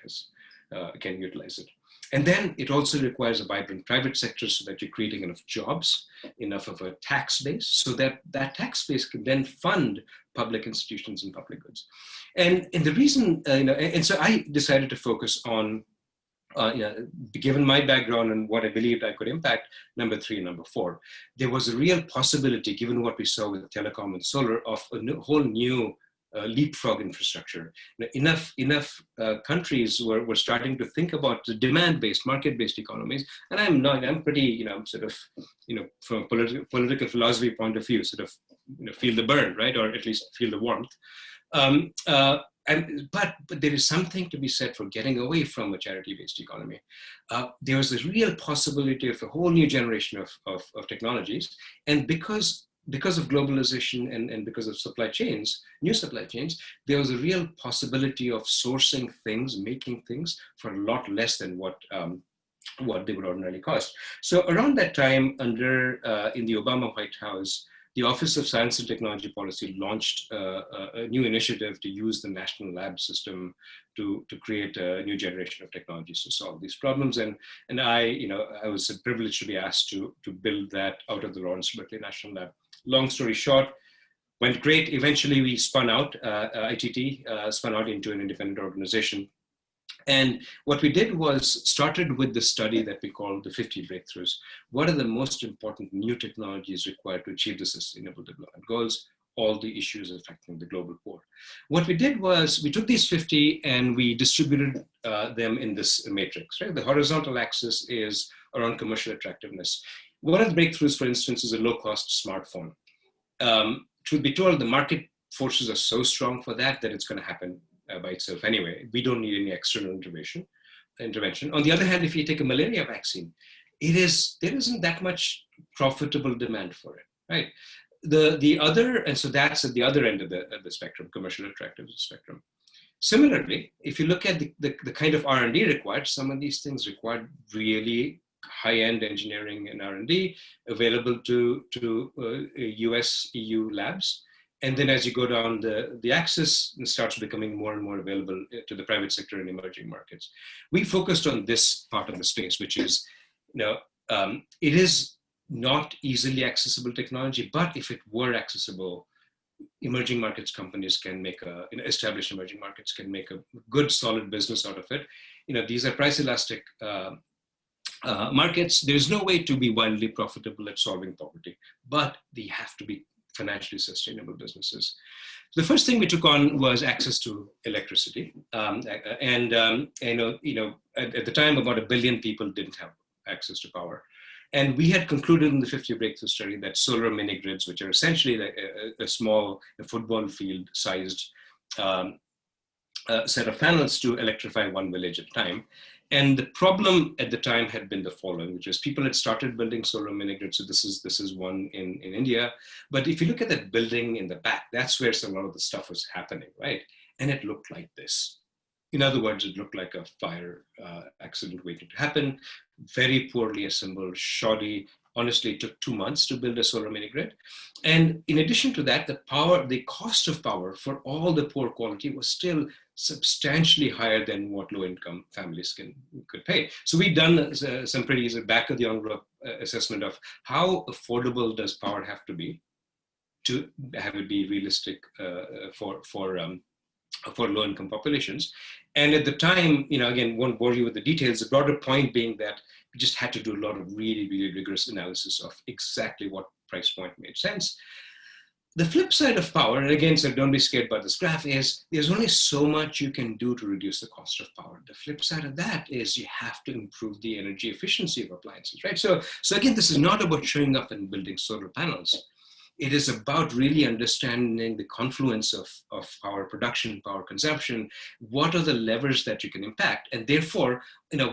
can utilize it. And then it also requires a vibrant private sector so that you're creating enough jobs, enough of a tax base, so that that tax base can then fund public institutions and public goods. And the reason, and so I decided to focus on, given my background and what I believed I could impact, number 3 and number 4. There was a real possibility, given what we saw with telecom and solar, of a whole new leapfrog infrastructure. Enough countries were starting to think about the demand-based, market-based economies, and I'm pretty, sort of, from a political philosophy point of view, sort of, feel the burn, right, or at least feel the warmth. But there is something to be said for getting away from a charity-based economy. There was a real possibility of a whole new generation of technologies, and because of globalization and because of new supply chains, there was a real possibility of sourcing things, making things for a lot less than what they would ordinarily cost. So around that time, in the Obama White House, the Office of Science and Technology Policy launched a new initiative to use the national lab system to create a new generation of technologies to solve these problems. And I was privileged to be asked to build that out of the Lawrence Berkeley National Lab. Long story short, went great. Eventually we spun out, ITT spun out into an independent organization. And what we did was started with the study that we call the 50 breakthroughs. What are the most important new technologies required to achieve the Sustainable Development Goals, all the issues affecting the global poor? What we did was we took these 50 and we distributed them in this matrix, right? The horizontal axis is around commercial attractiveness. One of the breakthroughs, for instance, is a low-cost smartphone. Truth be told, the market forces are so strong for that it's going to happen by itself anyway. We don't need any external intervention. On the other hand, if you take a malaria vaccine, there isn't that much profitable demand for it, right? And so that's at the other end of the spectrum, commercial attractiveness spectrum. Similarly, if you look at the kind of R&D required, some of these things require really high-end engineering and R&D available to US, EU labs. And then as you go down the axis, it starts becoming more and more available to the private sector in emerging markets. We focused on this part of the space, which is, it is not easily accessible technology, but if it were accessible, emerging markets companies can make established emerging markets can make a good, solid business out of it. These are price elastic markets. There's no way to be wildly profitable at solving poverty, but they have to be financially sustainable businesses. The first thing we took on was access to electricity, at the time, about 1 billion people didn't have access to power. And we had concluded in the 50 Breakthrough Study that solar mini grids, which are essentially like a small football field sized set of panels to electrify one village at a time. And the problem at the time had been the following, which is people had started building solar mini grids. So this is one in India. But if you look at that building in the back, that's where a lot of the stuff was happening, right? And it looked like this. In other words, it looked like a fire accident waiting to happen, very poorly assembled, shoddy. Honestly, it took 2 months to build a solar mini grid. And in addition to that, the cost of power for all the poor quality was still substantially higher than what low-income families could pay. So we've done some pretty easy back-of-the-envelope assessment of how affordable does power have to be to have it be realistic for low-income populations. And at the time, again, won't bore you with the details, the broader point being that we just had to do a lot of really, really rigorous analysis of exactly what price point made sense. The flip side of power, and again, so don't be scared by this graph, is there's only so much you can do to reduce the cost of power. The flip side of that is you have to improve the energy efficiency of appliances, right? So again, this is not about showing up and building solar panels. It is about really understanding the confluence of power production, power consumption. What are the levers that you can impact? And therefore,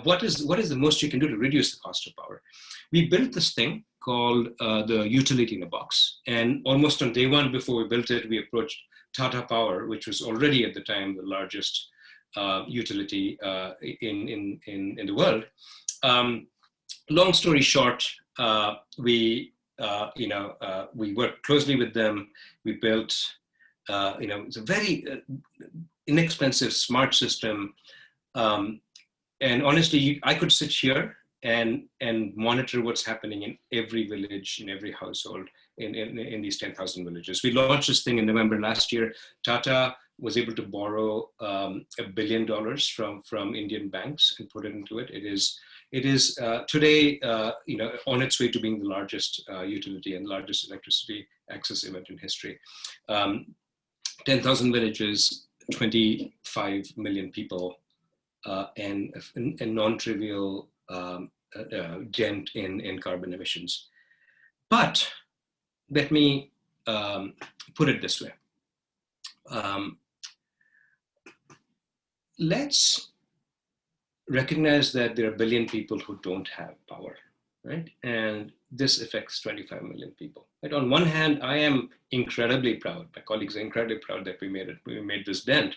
what is the most you can do to reduce the cost of power? We built this thing called the utility in a box. And almost on day one before we built it, we approached Tata Power, which was already at the time the largest utility in the world. Long story short, we worked closely with them. We built, it's a very inexpensive, smart system. And honestly, I could sit here and monitor what's happening in every village, in every household, in these 10,000 villages. We launched this thing in November last year. Tata was able to borrow $1 billion from Indian banks and put it into it. It is today, on its way to being the largest utility and largest electricity access event in history. 10,000 villages, 25 million people, and a non-trivial dent in carbon emissions. But let me put it this way. Let's recognize that there are 1 billion people who don't have power, right? And this affects 25 million people. Right? On one hand, I am incredibly proud. My colleagues are incredibly proud that we made this dent.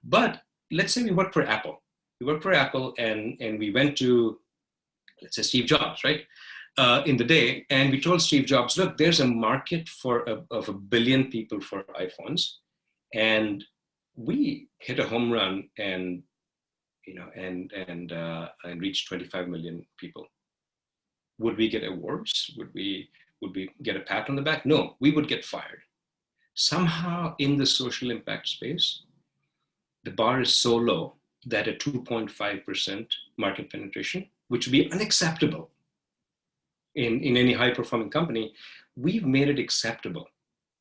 But let's say we work for Apple. We work for Apple and we went to, let's say, Steve Jobs, right? In the day, and we told Steve Jobs, look, there's a market of 1 billion people for iPhones, and we hit a home run and reach 25 million people. Would we get awards? Would we get a pat on the back? No, we would get fired. Somehow in the social impact space, the bar is so low that a 2.5% market penetration, which would be unacceptable in any high performing company, we've made it acceptable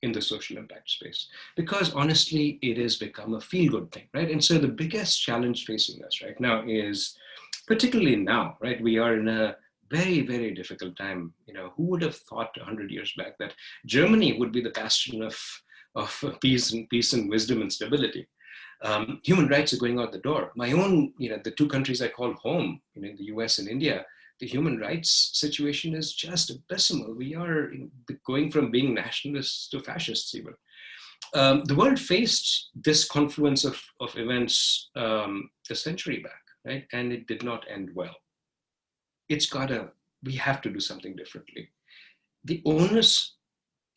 in the social impact space, because honestly, it has become a feel-good thing, right? And so the biggest challenge facing us right now is, particularly now, right? We are in a very, very difficult time. Who would have thought 100 years back that Germany would be the bastion of peace and wisdom and stability? Human rights are going out the door. My own, the two countries I call home, the US and India, the human rights situation is just abysmal. We are going from being nationalists to fascists even. The world faced this confluence of events a century back, right? And it did not end well. We have to do something differently. The onus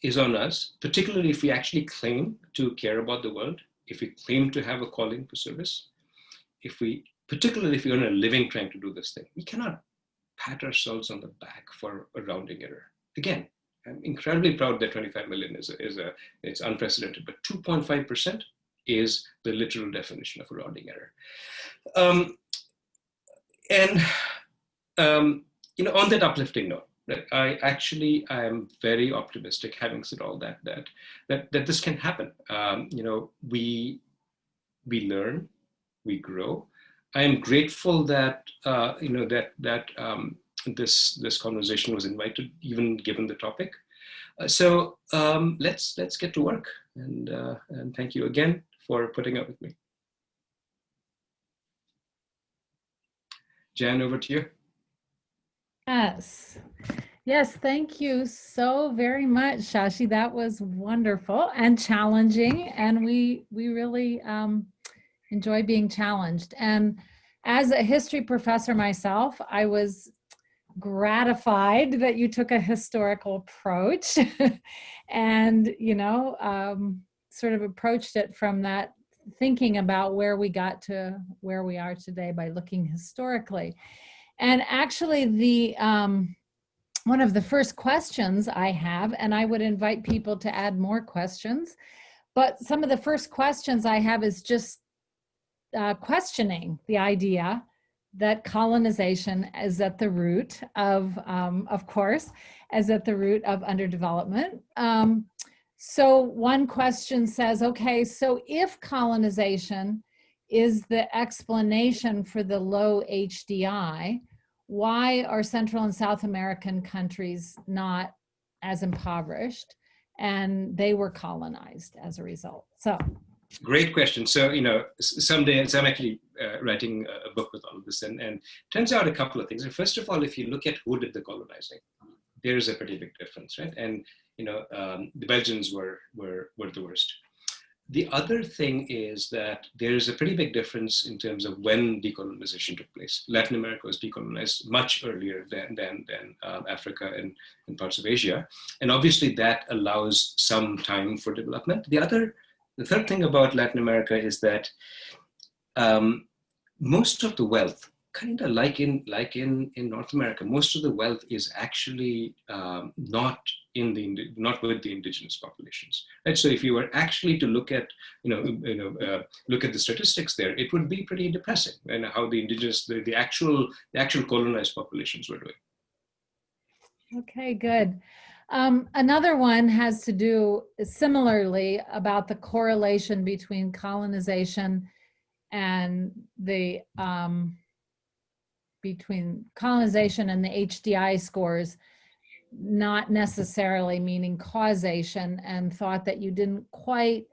is on us, particularly if we actually claim to care about the world, if we claim to have a calling for service, particularly if we earn a living trying to do this thing. We cannot pat ourselves on the back for a rounding error. Again, I'm incredibly proud that 25 million it's unprecedented, but 2.5% is the literal definition of a rounding error. And on that uplifting note, I am very optimistic, having said all that this can happen. We learn, we grow. I am grateful that this conversation was invited, even given the topic. So let's get to work, and thank you again for putting up with me. Jan, over to you. Yes, thank you so very much, Shashi. That was wonderful and challenging, and we really enjoy being challenged. And as a history professor myself, I was gratified that you took a historical approach and, sort of approached it from that thinking about where we got to where we are today by looking historically. And actually one of the first questions I have, and I would invite people to add more questions, but some of the first questions I have is just questioning the idea that colonization is at the root of course, is at the root of underdevelopment. So one question says, okay, so if colonization is the explanation for the low HDI, why are Central and South American countries not as impoverished? And they were colonized as a result. So. Great question. So, someday, so I'm actually writing a book with all of this, and turns out a couple of things. First of all, if you look at who did the colonizing, there is a pretty big difference, right? And, the Belgians were the worst. The other thing is that there is a pretty big difference in terms of when decolonization took place. Latin America was decolonized much earlier than Africa and parts of Asia. And obviously that allows some time for development. The third thing about Latin America is that most of the wealth, kind of like in North America, most of the wealth is actually not with the indigenous populations. Right? So if you were actually to look at look at the statistics there, it would be pretty depressing, and how the indigenous, the actual colonized populations were doing. Okay, good. Another one has to do similarly about the correlation between colonization and the HDI scores, not necessarily meaning causation, and thought that you didn't quite,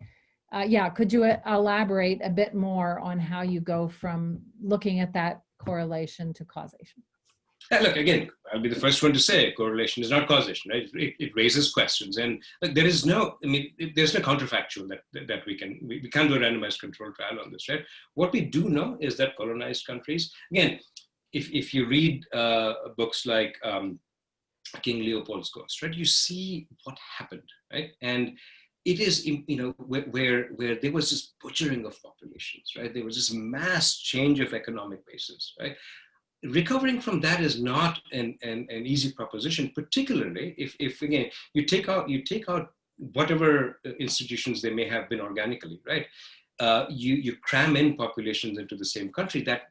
could you elaborate a bit more on how you go from looking at that correlation to causation? Look, again, I'll be the first one to say correlation is not causation, right? It raises questions, and look, there's no counterfactual that we can't do a randomized control trial on this, right? What we do know is that colonized countries, again, if you read books like King Leopold's Ghost, right, you see what happened, right? And it is, where there was this butchering of populations, right? There was this mass change of economic bases, right? Recovering from that is not an easy proposition, particularly if again you take out whatever institutions they may have been organically, right? You cram in populations into the same country. That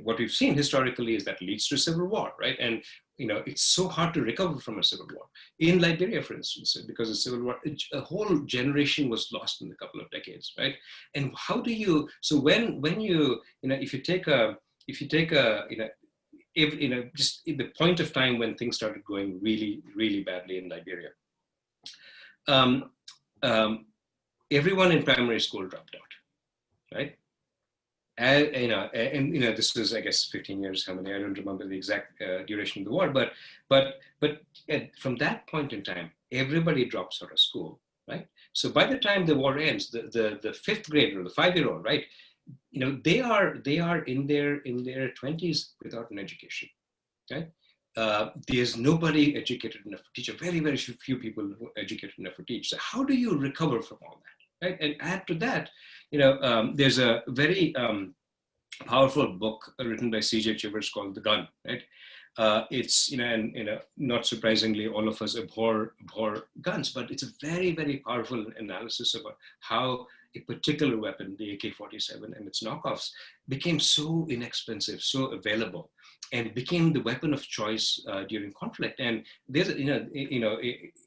what we've seen historically is that leads to civil war, right? And it's so hard to recover from a civil war. In Liberia, for instance, because of civil war, a whole generation was lost in a couple of decades, right? And how do you? So when you if you take a just in the point of time when things started going really, really badly in Liberia, everyone in primary school dropped out, right? And this was, I guess, 15 years. How many? I don't remember the exact duration of the war, but from that point in time, everybody drops out of school, right? So by the time the war ends, the fifth grader, the 5-year-old, right? They are in their 20s without an education, right? there's nobody educated enough to teach, very, very few people who are educated enough to teach. So how do you recover from all that, right? And add to that, there's a very powerful book written by C.J. Chivers called The Gun, right? It's, and not surprisingly, all of us abhor guns, but it's a very, very powerful analysis about how a particular weapon, the AK-47 and its knockoffs, became so inexpensive, so available, and became the weapon of choice during conflict. And there's,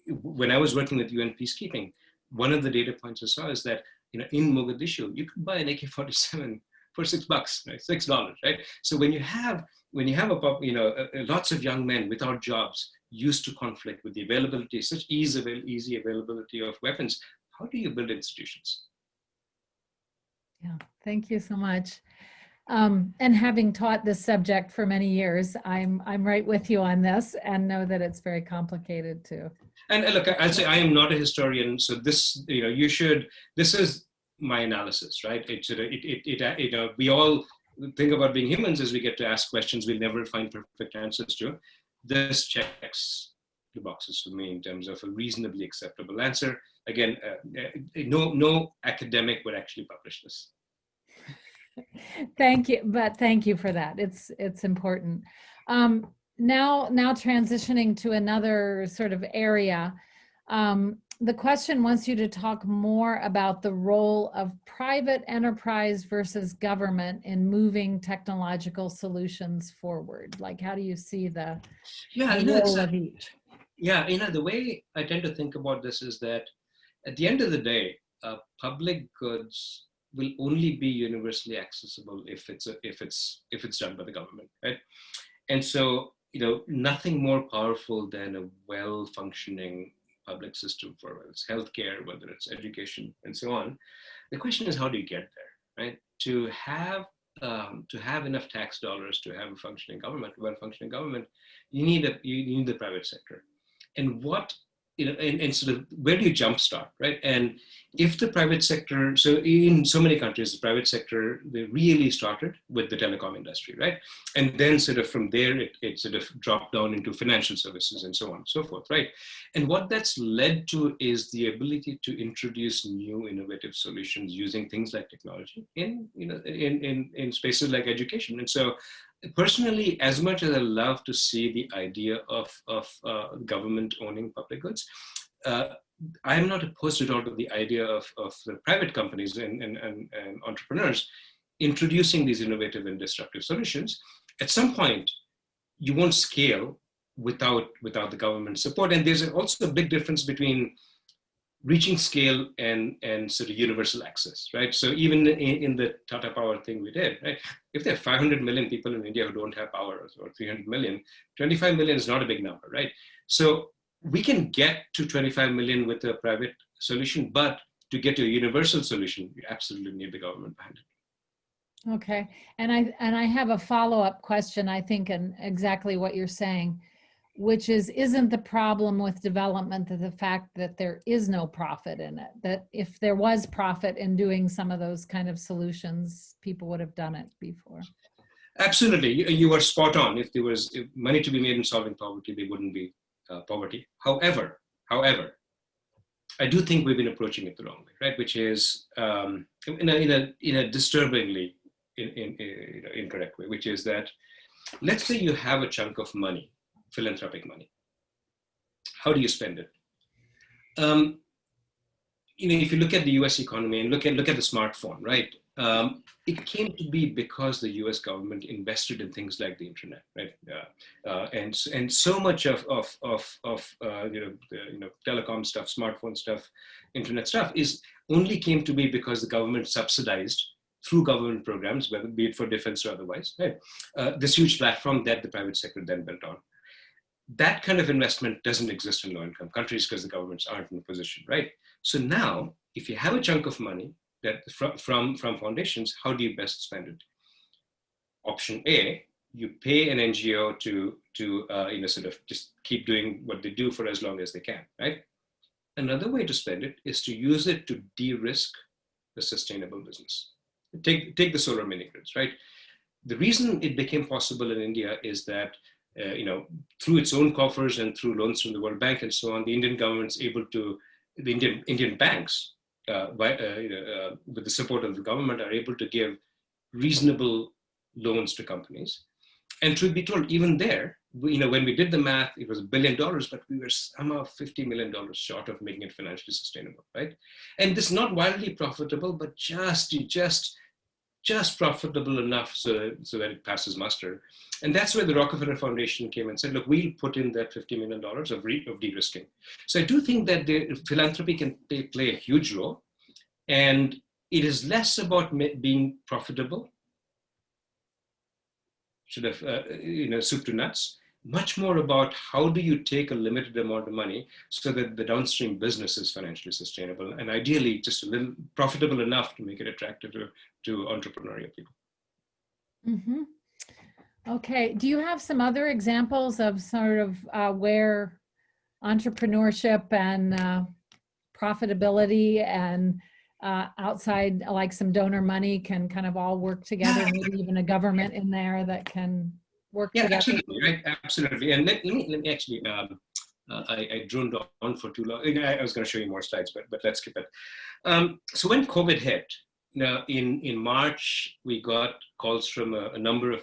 when I was working with UN peacekeeping, one of the data points I saw is that, in Mogadishu, you could buy an AK-47 for $6, right? $6, right? So when you have lots of young men without jobs, used to conflict, with the availability, such easy availability of weapons, how do you build institutions? Yeah, thank you so much. And having taught this subject for many years, I'm right with you on this, and know that it's very complicated too. And look, I'll say I am not a historian, so this, this is my analysis, right? We all think about being humans as we get to ask questions we'll never find perfect answers to. This checks the boxes for me in terms of a reasonably acceptable answer. Again, no academic would actually publish this. Thank you, but thank you for that. It's important. Now transitioning to another sort of area. The question wants you to talk more about the role of private enterprise versus government in moving technological solutions forward. Like, how do you see the role of each? Yeah, the way I tend to think about this is that at the end of the day, public goods will only be universally accessible if it's done by the government, right? And so, nothing more powerful than a well-functioning public system, for whether it's healthcare, whether it's education, and so on. The question is, how do you get there, right? To have enough tax dollars to have a functioning government, well-functioning government, you need the private sector. And and sort of where do you jumpstart, right? And if the private sector, so in so many countries, the private sector, they really started with the telecom industry, right? And then sort of from there, it sort of dropped down into financial services and so on and so forth, right? And what that's led to is the ability to introduce new innovative solutions using things like technology in spaces like education. And so personally, as much as I love to see the idea of government owning public goods, I'm not opposed at all to the idea of the private companies and entrepreneurs introducing these innovative and disruptive solutions. At some point, you won't scale without the government support. And there's also a big difference between reaching scale and sort of universal access, right? So even in the Tata Power thing we did, right? If there are 500 million people in India who don't have power, or 300 million, 25 million is not a big number, right? So we can get to 25 million with a private solution, but to get to a universal solution, you absolutely need the government behind it. Okay, and I have a follow-up question, I think, and exactly what you're saying, which isn't the problem with development the fact that there is no profit in it? That if there was profit in doing some of those kind of solutions, people would have done it before. Absolutely, you are spot on. If there was money to be made in solving poverty, there wouldn't be poverty. However, I do think we've been approaching it the wrong way, right? Which is in a disturbingly incorrect way, which is that, let's say you have a chunk of money, philanthropic money. How do you spend it? If you look at the U.S. economy and look at the smartphone, right? It came to be because the U.S. government invested in things like the internet, right? And so much of telecom stuff, smartphone stuff, internet stuff only came to be because the government subsidized through government programs, whether be it for defense or otherwise, right? This huge platform that the private sector then built on. That kind of investment doesn't exist in low-income countries because the governments aren't in a position, right? So now, if you have a chunk of money that from foundations, how do you best spend it? Option A, you pay an NGO to sort of just keep doing what they do for as long as they can, right? Another way to spend it is to use it to de-risk the sustainable business. Take the solar mini grids, right? The reason it became possible in India is that through its own coffers and through loans from the World Bank and so on, the Indian government's able to, the Indian banks, with the support of the government, are able to give reasonable loans to companies. And truth be told, even there, when we did the math, it was $1 billion, but we were somehow $50 million short of making it financially sustainable, right? And this is not wildly profitable, but just profitable enough so that it passes muster. And that's where the Rockefeller Foundation came and said, look, we'll put in that $50 million of de-risking. So I do think that the philanthropy can play a huge role. And it is less about being profitable, soup to nuts, much more about how do you take a limited amount of money so that the downstream business is financially sustainable and ideally just a little profitable enough to make it attractive to entrepreneurial people. Mm-hmm. Okay. Do you have some other examples of sort of where entrepreneurship and profitability and outside, like some donor money, can kind of all work together? Maybe even a government in there that can work together. Absolutely, right? Absolutely. And let me actually, I droned on for too long. I was going to show you more slides, but let's skip it. So when COVID hit, now in March, we got calls from a number of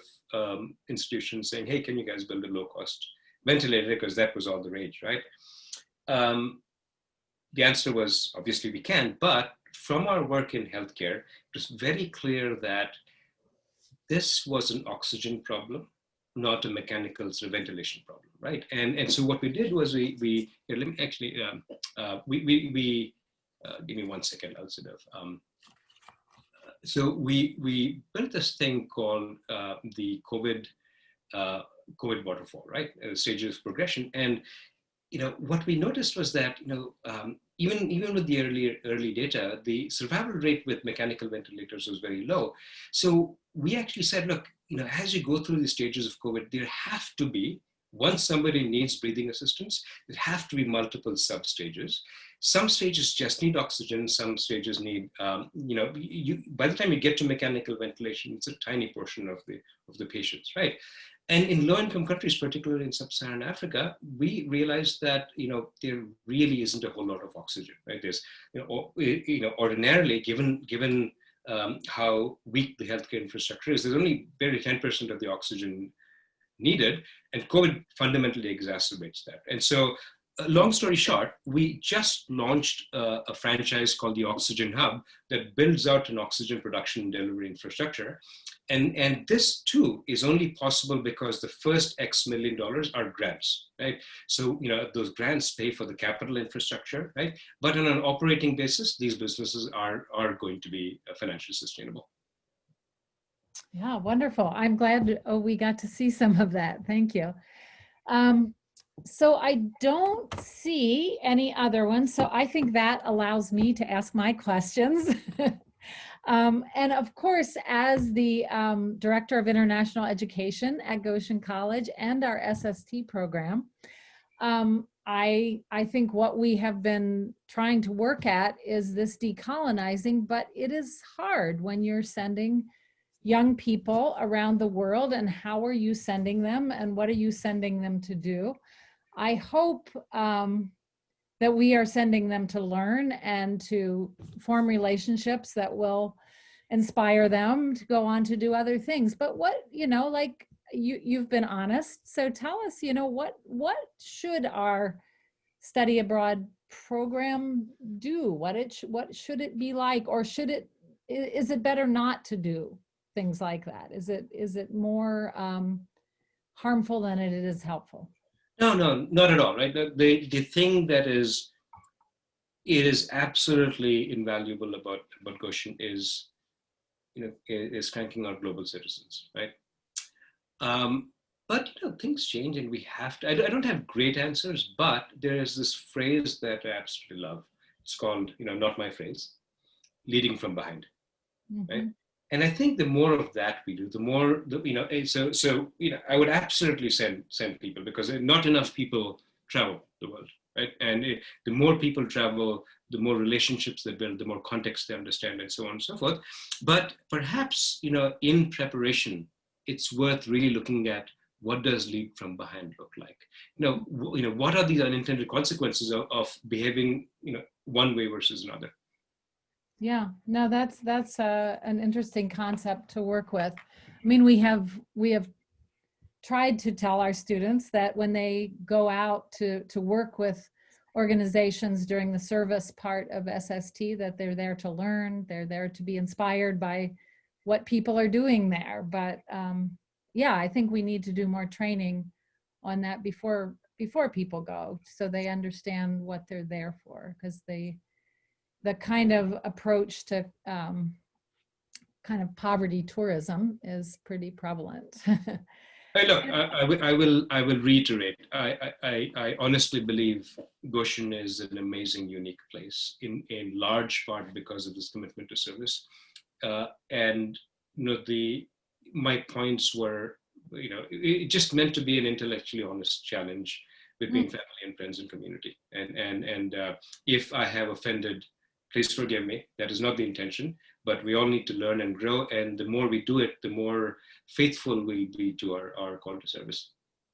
institutions saying, hey, can you guys build a low-cost ventilator? Because that was all the rage, right? The answer was, obviously we can, but from our work in healthcare, it was very clear that this was an oxygen problem, not a mechanical sort of ventilation problem, right? And so what we did was let me actually, give me 1 second, I'll sort of, so we built this thing called the COVID waterfall, right? Stages of progression. And what we noticed was that even with the early data, the survival rate with mechanical ventilators was very low. So we actually said, look, as you go through the stages of COVID, there have to be, once somebody needs breathing assistance, there have to be multiple sub-stages. Some stages just need oxygen. Some stages need, by the time you get to mechanical ventilation, it's a tiny portion of the patients, right? And in low-income countries, particularly in sub-Saharan Africa, we realized that there really isn't a whole lot of oxygen, right? There's ordinarily, given how weak the healthcare infrastructure is, there's only barely 10% of the oxygen needed, and COVID fundamentally exacerbates that. And so, long story short, we just launched a franchise called the Oxygen Hub that builds out an oxygen production and delivery infrastructure. And this too is only possible because the first X $1 million are grants, right? So, those grants pay for the capital infrastructure, right? But on an operating basis, these businesses are going to be financially sustainable. Yeah, wonderful. I'm glad we got to see some of that. Thank you. So I don't see any other ones. So I think that allows me to ask my questions. And of course, as the Director of International Education at Goshen College and our SST program, I think what we have been trying to work at is this decolonizing, but it is hard when you're sending young people around the world, and how are you sending them and what are you sending them to do? I hope that we are sending them to learn and to form relationships that will inspire them to go on to do other things. But what, like you've been honest. So tell us, what should our study abroad program do? What should it be like, or is it better not to do things like that? Is it more harmful than it is helpful? No, not at all, right? The thing that is absolutely invaluable about Goshen is cranking out global citizens, right? But things change, and we have to. I don't have great answers, but there is this phrase that I absolutely love. It's called, not my phrase, leading from behind, right? And I think the more of that we do, the more, I would absolutely send people, because not enough people travel the world, right? And the more people travel, the more relationships they build, the more context they understand, and so on and so forth. But perhaps, in preparation, it's worth really looking at what does lead from behind look like? What are these unintended consequences of behaving, one way versus another? Yeah, no, that's an interesting concept to work with. I mean, we have tried to tell our students that when they go out to work with organizations during the service part of SST, that they're there to learn, they're there to be inspired by what people are doing there. But yeah, I think we need to do more training on that before people go, so they understand what they're there for, because the kind of approach to kind of poverty tourism is pretty prevalent. Hey, look, I will reiterate. I honestly believe Goshen is an amazing, unique place, in large part because of this commitment to service. And my points were, it just meant to be an intellectually honest challenge between family and friends and community. And if I have offended, please forgive me. That is not the intention. But we all need to learn and grow. And the more we do it, the more faithful we'll be to our call to service.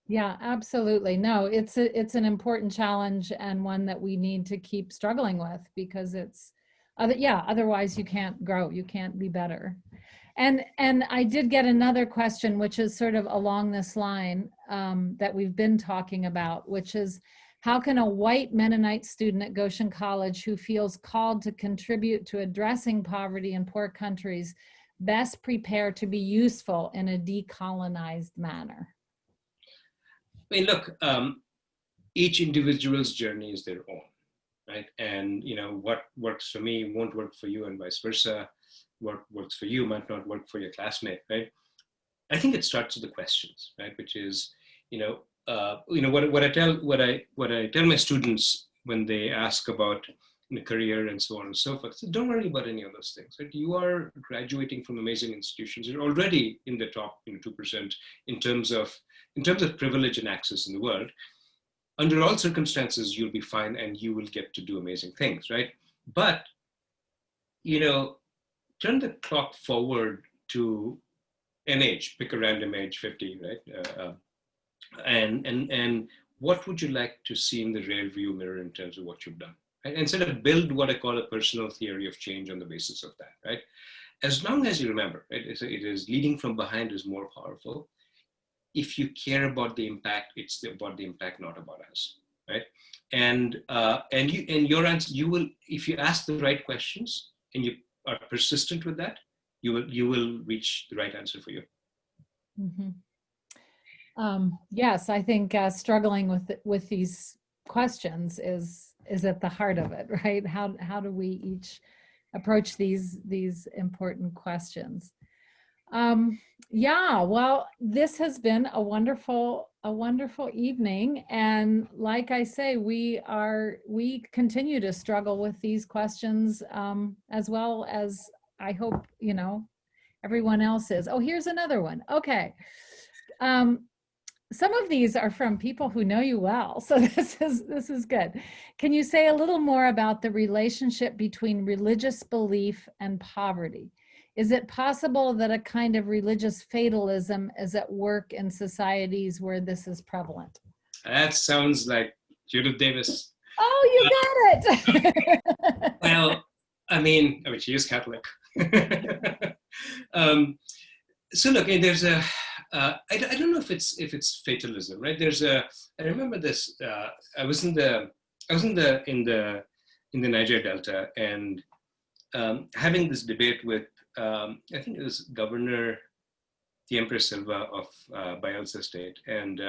Yeah, absolutely. No, it's an important challenge, and one that we need to keep struggling with, because otherwise you can't grow, you can't be better. And I did get another question, which is sort of along this line, that we've been talking about, which is, how can a white Mennonite student at Goshen College who feels called to contribute to addressing poverty in poor countries best prepare to be useful in a decolonized manner? I mean, look, each individual's journey is their own, right? And what works for me won't work for you, and vice versa. What works for you might not work for your classmate, right? I think it starts with the questions, right? Which is, what I tell my students when they ask about career and so on and so forth. So don't worry about any of those things, right? You are graduating from amazing institutions. You're already in the top 2% in terms of privilege and access in the world. Under all circumstances, you'll be fine, and you will get to do amazing things, right? But turn the clock forward to an age, pick a random age, 50, right? And what would you like to see in the rear view mirror in terms of what you've done? Right? And sort of build what I call a personal theory of change on the basis of that, right? As long as you remember, right, it is leading from behind is more powerful. If you care about the impact, it's about the impact, not about us, right? And your answer, you will, if you ask the right questions and you are persistent with that, you will reach the right answer for you. Mm-hmm. Yes, I think struggling with these questions is at the heart of it, right? How do we each approach these important questions? Yeah, well, this has been a wonderful evening, and like I say, we continue to struggle with these questions, as well as I hope everyone else is. Oh, here's another one. Okay. Some of these are from people who know you well, so this is good. Can you say a little more about the relationship between religious belief and poverty? Is it possible that a kind of religious fatalism is at work in societies where this is prevalent? That sounds like Judith Davis. Oh, you got it. Well, I mean, she is Catholic. So look, there's a. I don't know if it's fatalism, right? I remember this. I was in the Niger Delta, and having this debate with I think it was Governor the Empress Silva of Bayelsa State, and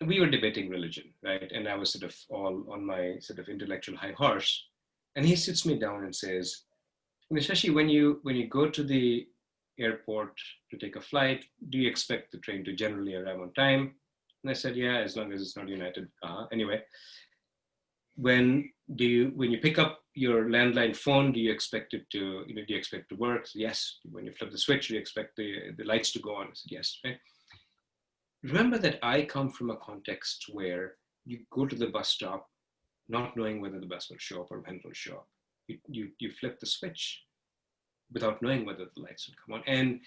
we were debating religion, right? And I was sort of all on my sort of intellectual high horse, and he sits me down and says, Shashi, when you go to the airport to take a flight, do you expect the train to generally arrive on time? And I said, yeah, as long as it's not United. Anyway, when you pick up your landline phone, do you expect it to, do you expect it to work? So yes. When you flip the switch, do you expect the lights to go on? I said, yes, right? Remember that I come from a context where you go to the bus stop not knowing whether the bus will show up or when it will show up. You flip the switch without knowing whether the lights will come on. And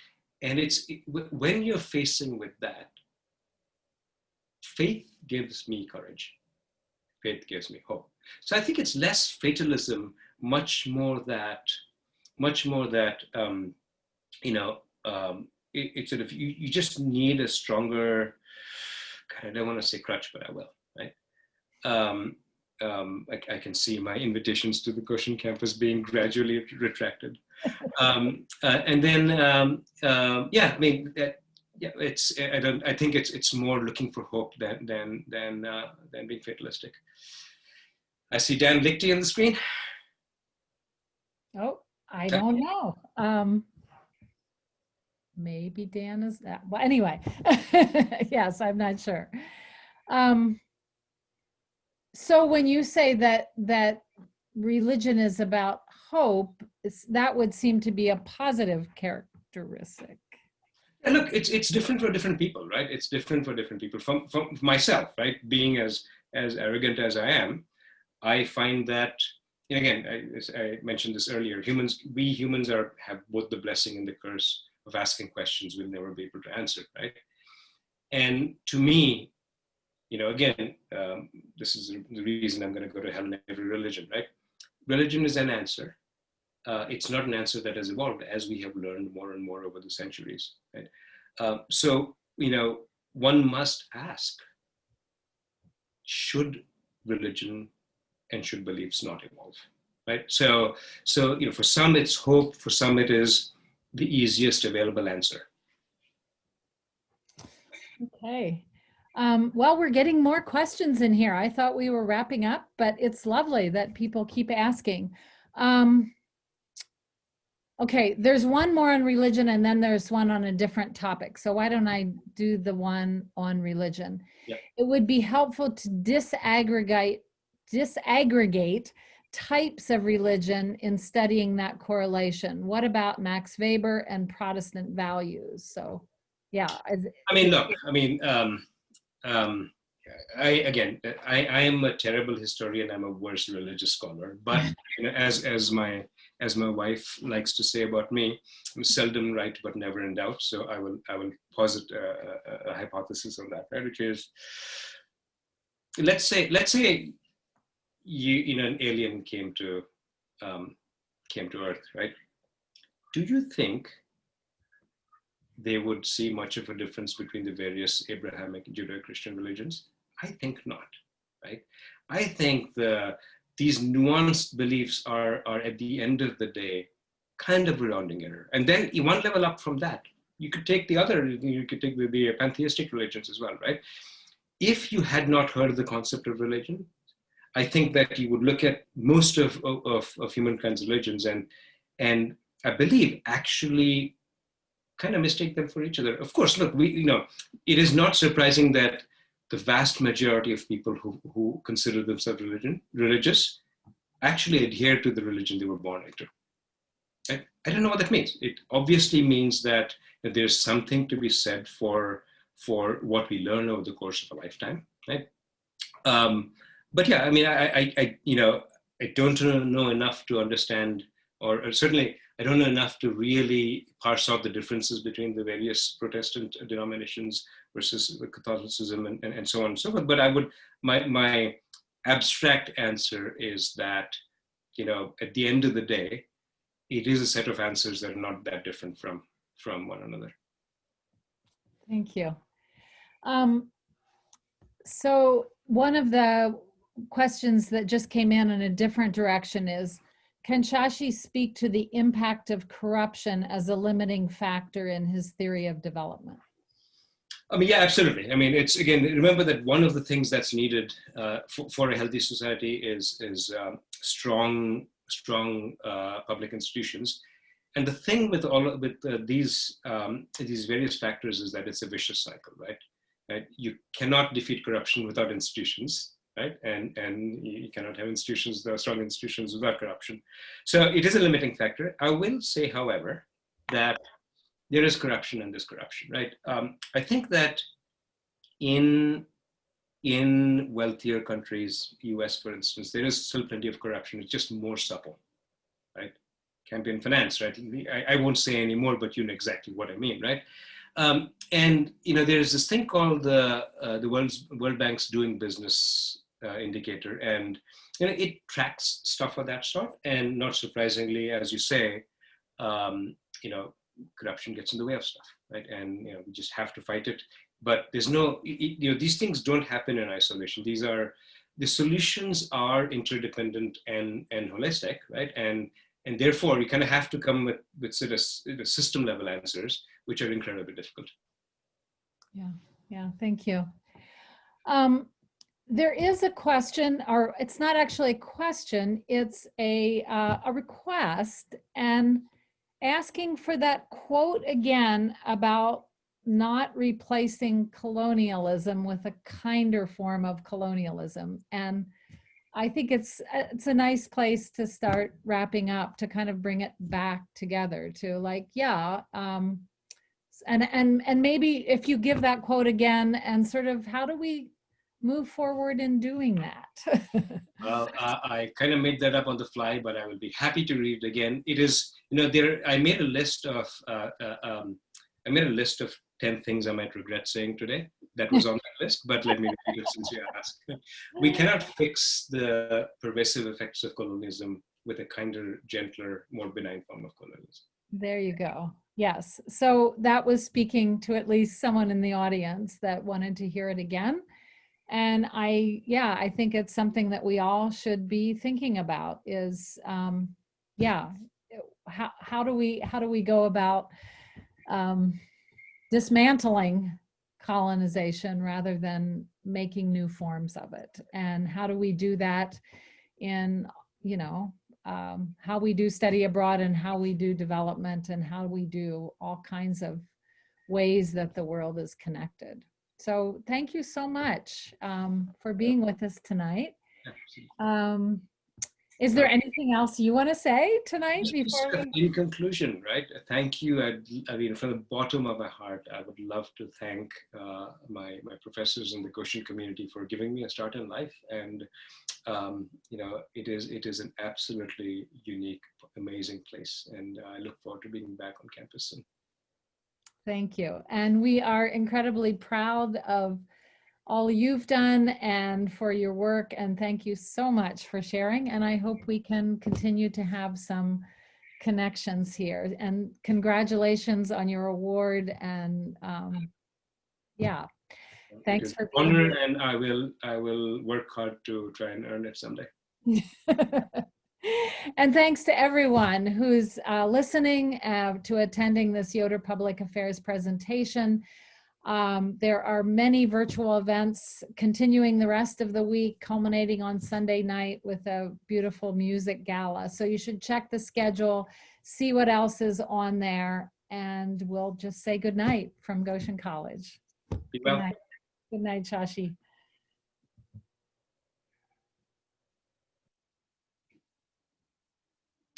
when you're facing with that, faith gives me courage. Faith gives me hope. So I think it's less fatalism, much more that, you know, it's sort of, you just need a stronger, God, I don't want to say crutch, but I will, right? I can see my invitations to the Goshen campus being gradually retracted. And then, yeah, I mean, yeah, it's, I think it's more looking for hope than being fatalistic. I see Dan Lichty on the screen. Oh, I don't know. Maybe Dan is that. Well, anyway, yes, I'm not sure. So when you say that religion is about hope, that would seem to be a positive characteristic. And look, it's different for different people, right? It's different for different people. From myself, right? Being as arrogant as I am, I find that, and again, I mentioned this earlier, we humans have both the blessing and the curse of asking questions we'll never be able to answer, right? And to me, again, this is the reason I'm going to go to hell in every religion, right? Religion is an answer. It's not an answer that has evolved, as we have learned more and more over the centuries, right? So, one must ask, should religion and should beliefs not evolve, right? So for some it's hope, for some it is the easiest available answer. Okay. Well, we're getting more questions in here. I thought we were wrapping up, but it's lovely that people keep asking. Okay, there's one more on religion and then there's one on a different topic. So why don't I do the one on religion? Yep. It would be helpful to disaggregate types of religion in studying that correlation. What about Max Weber and Protestant values? So, yeah. I mean, look, I mean, I am a terrible historian. I'm a worse religious scholar. But as my wife likes to say about me, I'm seldom right but never in doubt. So I will posit a hypothesis on that, right? Which is, let's say an alien came to Earth, right? Do you think they would see much of a difference between the various Abrahamic Judeo-Christian religions? I think not, right? I think these nuanced beliefs are at the end of the day kind of rounding error. And then one level up from that, you could take the pantheistic religions as well, right? If you had not heard of the concept of religion, I think that you would look at most of humankind's religions and I believe actually kind of mistake them for each other. Of course, look, it is not surprising that the vast majority of people who consider themselves religious actually adhere to the religion they were born into. I don't know what that means. It obviously means that there's something to be said for what we learn over the course of a lifetime, right? But yeah, I mean, I don't know enough to understand, or certainly I don't know enough to really parse out the differences between the various Protestant denominations versus Catholicism and so on and so forth. But my abstract answer is that, at the end of the day, it is a set of answers that are not that different from one another. Thank you. So one of the questions that just came in a different direction is, can Shashi speak to the impact of corruption as a limiting factor in his theory of development? I mean, yeah, absolutely. I mean, it's, again, remember that one of the things that's needed for a healthy society is strong public institutions. And the thing with these various factors is that it's a vicious cycle, right? You cannot defeat corruption without institutions, right? And you cannot have strong institutions without corruption. So it is a limiting factor. I will say, however, that there is corruption and there's corruption, right? I think that in wealthier countries, US for instance, there is still plenty of corruption. It's just more supple, right? Campaign finance, right? I won't say anymore, but you know exactly what I mean, right? And there's this thing called the World Bank's Doing Business indicator, and it tracks stuff of that sort. And not surprisingly, as you say, um, you know, corruption gets in the way of stuff, right? And we just have to fight it. But there's these things don't happen in isolation. The solutions are interdependent and holistic, right? And therefore, we kind of have to come with sort of system level answers, which are incredibly difficult. Yeah, thank you. There is a question, or it's not actually a question, it's a request, and asking for that quote again about not replacing colonialism with a kinder form of colonialism. And I think it's a nice place to start wrapping up, to kind of bring it back together to like, yeah, and maybe if you give that quote again, and sort of how do we move forward in doing that? Well, I kind of made that up on the fly, but I will be happy to read it again. It is, I made a list of 10 things I might regret saying today. That was on that list, but let me repeat it since you asked. We cannot fix the pervasive effects of colonialism with a kinder, gentler, more benign form of colonialism. There you go. Yes. So that was speaking to at least someone in the audience that wanted to hear it again. And I think it's something that we all should be thinking about is, how do we go about dismantling colonization rather than making new forms of it? And how do we do that in, how we do study abroad and how we do development and how we do all kinds of ways that the world is connected. So thank you so much for being with us tonight. Is there anything else you want to say tonight before we... In conclusion, right? Thank you. I mean, from the bottom of my heart, I would love to thank my professors in the Goshen community for giving me a start in life. And it is an absolutely unique, amazing place. And I look forward to being back on campus soon. Thank you. And we are incredibly proud of all you've done and for your work. And thank you so much for sharing. And I hope we can continue to have some connections here. And congratulations on your award. And thanks for being here. And I will work hard to try and earn it someday. And thanks to everyone who's listening to attending this Yoder Public Affairs presentation. There are many virtual events continuing the rest of the week, culminating on Sunday night with a beautiful music gala. So you should check the schedule, see what else is on there, and we'll just say good night from Goshen College. Be well. Good night. Good night, Shashi.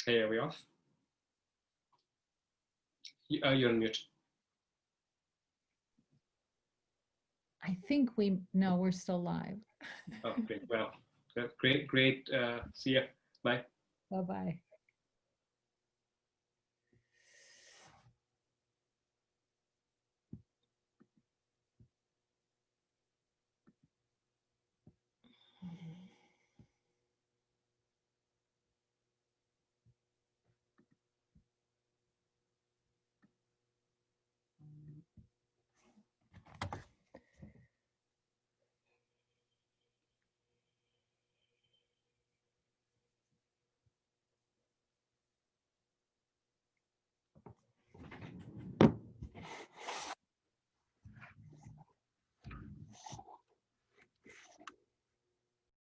Hey, are we off? You're on mute. I think we're still live. Oh, great. Well, great. See ya. Bye. Bye-bye.